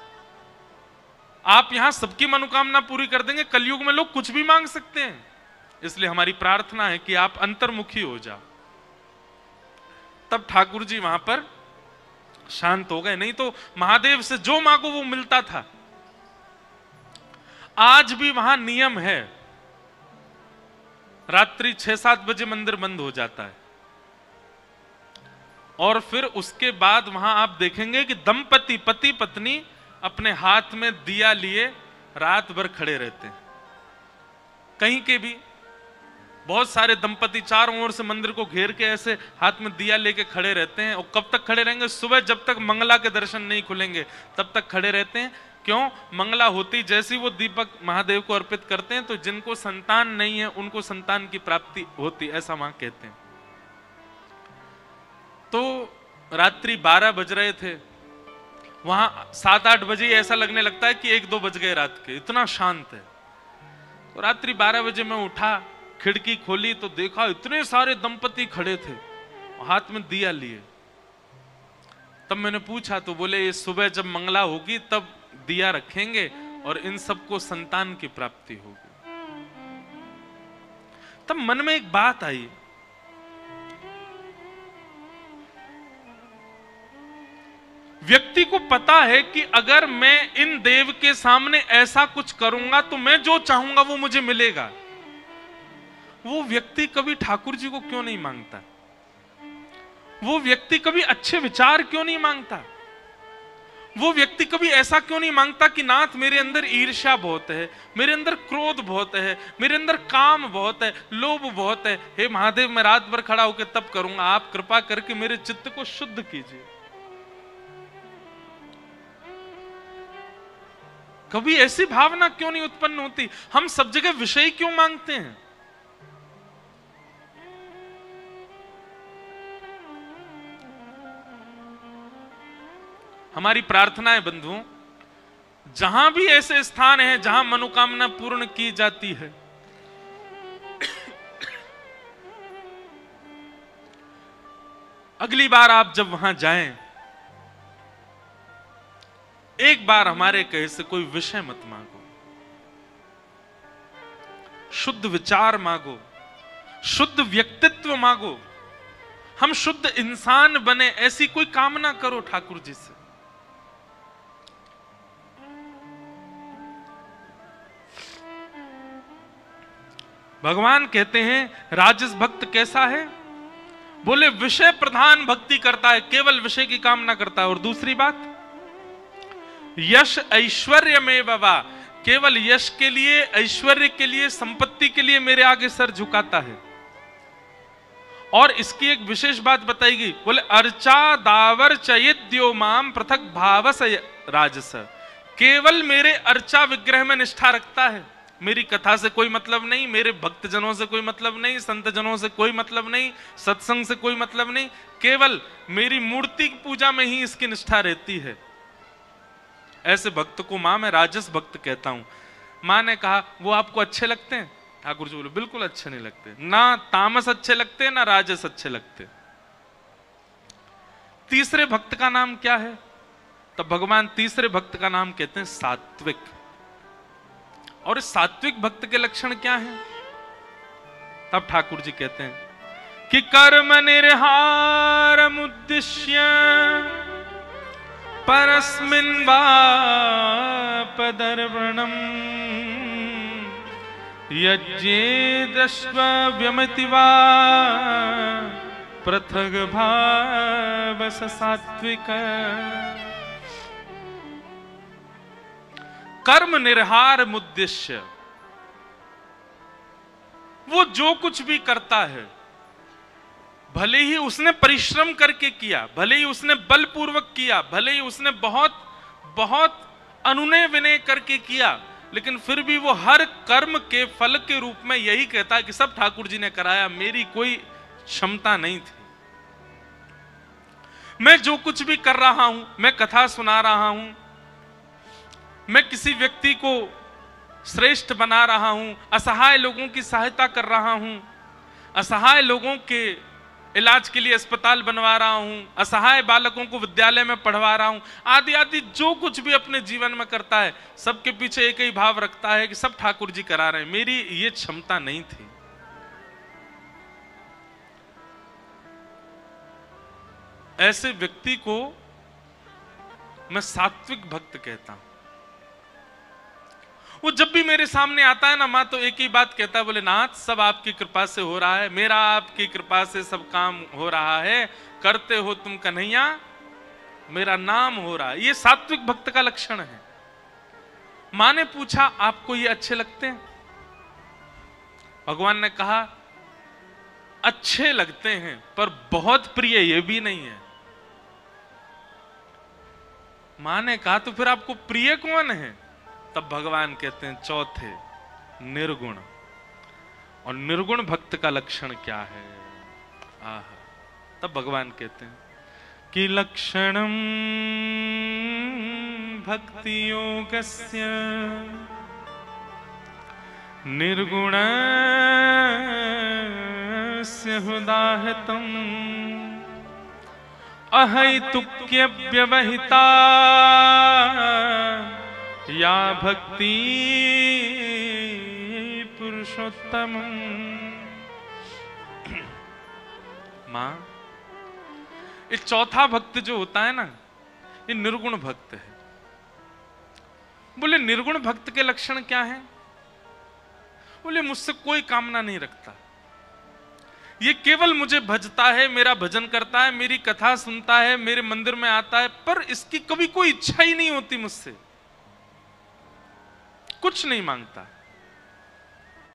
आप यहां सबकी मनोकामना पूरी कर देंगे। कलयुग में लोग कुछ भी मांग सकते हैं, इसलिए हमारी प्रार्थना है कि आप अंतर्मुखी हो जाओ। तब ठाकुर जी वहां पर शांत हो गए। नहीं तो महादेव से जो मांगो वो मिलता था। आज भी वहां नियम है, रात्रि 6-7 बजे मंदिर बंद हो जाता है और फिर उसके बाद वहां आप देखेंगे कि दंपति, पति पत्नी अपने हाथ में दिया लिए रात भर खड़े रहते हैं। कहीं के भी बहुत सारे दंपति चारों ओर से मंदिर को घेर के ऐसे हाथ में दिया लेके खड़े रहते हैं। और कब तक खड़े रहेंगे? सुबह जब तक मंगला के दर्शन नहीं खुलेंगे तब तक खड़े रहते हैं। क्यों? मंगला होती जैसी वो दीपक महादेव को अर्पित करते हैं तो जिनको संतान नहीं है उनको संतान की प्राप्ति होती, ऐसा वहां कहते हैं। तो रात्रि 12 बज रहे थे, वहां 7-8 बजे ऐसा लगने लगता है कि 1-2 बज गए रात के, इतना शांत है। तो रात्रि 12 बजे मैं उठा, खिड़की खोली तो देखा इतने सारे दंपति खड़े थे, हाथ में दिया लिए। तब मैंने पूछा तो बोले ये सुबह जब मंगला होगी तब दिया रखेंगे और इन सबको संतान की प्राप्ति होगी। तब मन में एक बात आई, व्यक्ति को पता है कि अगर मैं इन देव के सामने ऐसा कुछ करूंगा तो मैं जो चाहूंगा वो मुझे मिलेगा। वो व्यक्ति कभी ठाकुर जी को क्यों नहीं मांगता? वो व्यक्ति कभी अच्छे विचार क्यों नहीं मांगता? वो व्यक्ति कभी ऐसा क्यों नहीं मांगता कि नाथ मेरे अंदर ईर्ष्या बहुत है, मेरे अंदर क्रोध बहुत है, मेरे अंदर काम बहुत है, लोभ बहुत है, हे महादेव मैं रात भर खड़ा होकर तब करूंगा, आप कृपा करके मेरे चित्त को शुद्ध कीजिए। कभी ऐसी भावना क्यों नहीं उत्पन्न होती? हम सब जगह विषय क्यों मांगते हैं? हमारी प्रार्थना है बंधुओं, जहां भी ऐसे स्थान हैं जहां मनोकामना पूर्ण की जाती है, अगली बार आप जब वहां जाएं, एक बार हमारे कहे से कोई विषय मत मांगो, शुद्ध विचार मांगो, शुद्ध व्यक्तित्व मांगो, हम शुद्ध इंसान बने, ऐसी कोई कामना करो ठाकुर जी से। भगवान कहते हैं राजस भक्त कैसा है? बोले विषय प्रधान भक्ति करता है, केवल विषय की कामना करता है। और दूसरी बात, यश ऐश्वर्य में बाबा, केवल यश के लिए, ऐश्वर्य के लिए, संपत्ति के लिए मेरे आगे सर झुकाता है। और इसकी एक विशेष बात बताई गई, बोले अर्चा दावर चयिद्यो माम पृथक भावस राजस, केवल मेरे अर्चा विग्रह में निष्ठा रखता है, मेरी कथा से कोई मतलब नहीं, मेरे भक्तजनों से कोई मतलब नहीं, संतजनों से कोई मतलब नहीं, सत्संग से कोई मतलब नहीं, केवल मेरी मूर्ति की पूजा में ही इसकी निष्ठा रहती है। ऐसे भक्त को मां मैं राजस भक्त कहता हूं। मां ने कहा वो आपको अच्छे लगते हैं? ठाकुर जी बोले बिल्कुल अच्छे नहीं लगते, ना तामस अच्छे लगते ना राजस अच्छे लगते। तीसरे भक्त का नाम क्या है? तब भगवान तीसरे भक्त का नाम कहते हैं सात्विक। और इस सात्विक भक्त के लक्षण क्या हैं? तब ठाकुर जी कहते हैं कि कर्म निर्हारम उद्दिश्य परस्मिन् वापदर्पणम यज्ञे दश्व्यमिति वा पृथग भावस सात्विक। कर्म निर्हार मुद्देश्य, वो जो कुछ भी करता है भले ही उसने परिश्रम करके किया, भले ही उसने बलपूर्वक किया, भले ही उसने बहुत बहुत अनुनय विनय करके किया, लेकिन फिर भी वो हर कर्म के फल के रूप में यही कहता है कि सब ठाकुर जी ने कराया, मेरी कोई क्षमता नहीं थी। मैं जो कुछ भी कर रहा हूं, मैं कथा सुना रहा हूं, मैं किसी व्यक्ति को श्रेष्ठ बना रहा हूं, असहाय लोगों की सहायता कर रहा हूं, असहाय लोगों के इलाज के लिए अस्पताल बनवा रहा हूं, असहाय बालकों को विद्यालय में पढ़वा रहा हूं, आदि आदि जो कुछ भी अपने जीवन में करता है सबके पीछे एक ही भाव रखता है कि सब ठाकुर जी करा रहे हैं, मेरी ये क्षमता नहीं थी। ऐसे व्यक्ति को मैं सात्विक भक्त कहता हूं। वो जब भी मेरे सामने आता है ना, मां तो एक ही बात कहता है, बोले नाथ सब आपकी कृपा से हो रहा है, मेरा आपकी कृपा से सब काम हो रहा है, करते हो तुम कन्हैया, मेरा नाम हो रहा है। ये सात्विक भक्त का लक्षण है। मां ने पूछा आपको ये अच्छे लगते हैं? भगवान ने कहा अच्छे लगते हैं पर बहुत प्रिय ये भी नहीं है। मां ने कहा तो फिर आपको प्रिय कौन है? तब भगवान कहते हैं चौथे निर्गुण। और निर्गुण भक्त का लक्षण क्या है? आह, तब भगवान कहते हैं कि लक्षणम भक्ति योगस्य निर्गुणस्य हुदाहतम अहैतुक्य व्यवहिता या भक्ति पुरुषोत्तम। मां, ये चौथा भक्त जो होता है ना, ये निर्गुण भक्त है। बोले निर्गुण भक्त के लक्षण क्या हैं? बोले मुझसे कोई कामना नहीं रखता, ये केवल मुझे भजता है, मेरा भजन करता है, मेरी कथा सुनता है, मेरे मंदिर में आता है, पर इसकी कभी कोई इच्छा ही नहीं होती मुझसे, कुछ नहीं मांगता।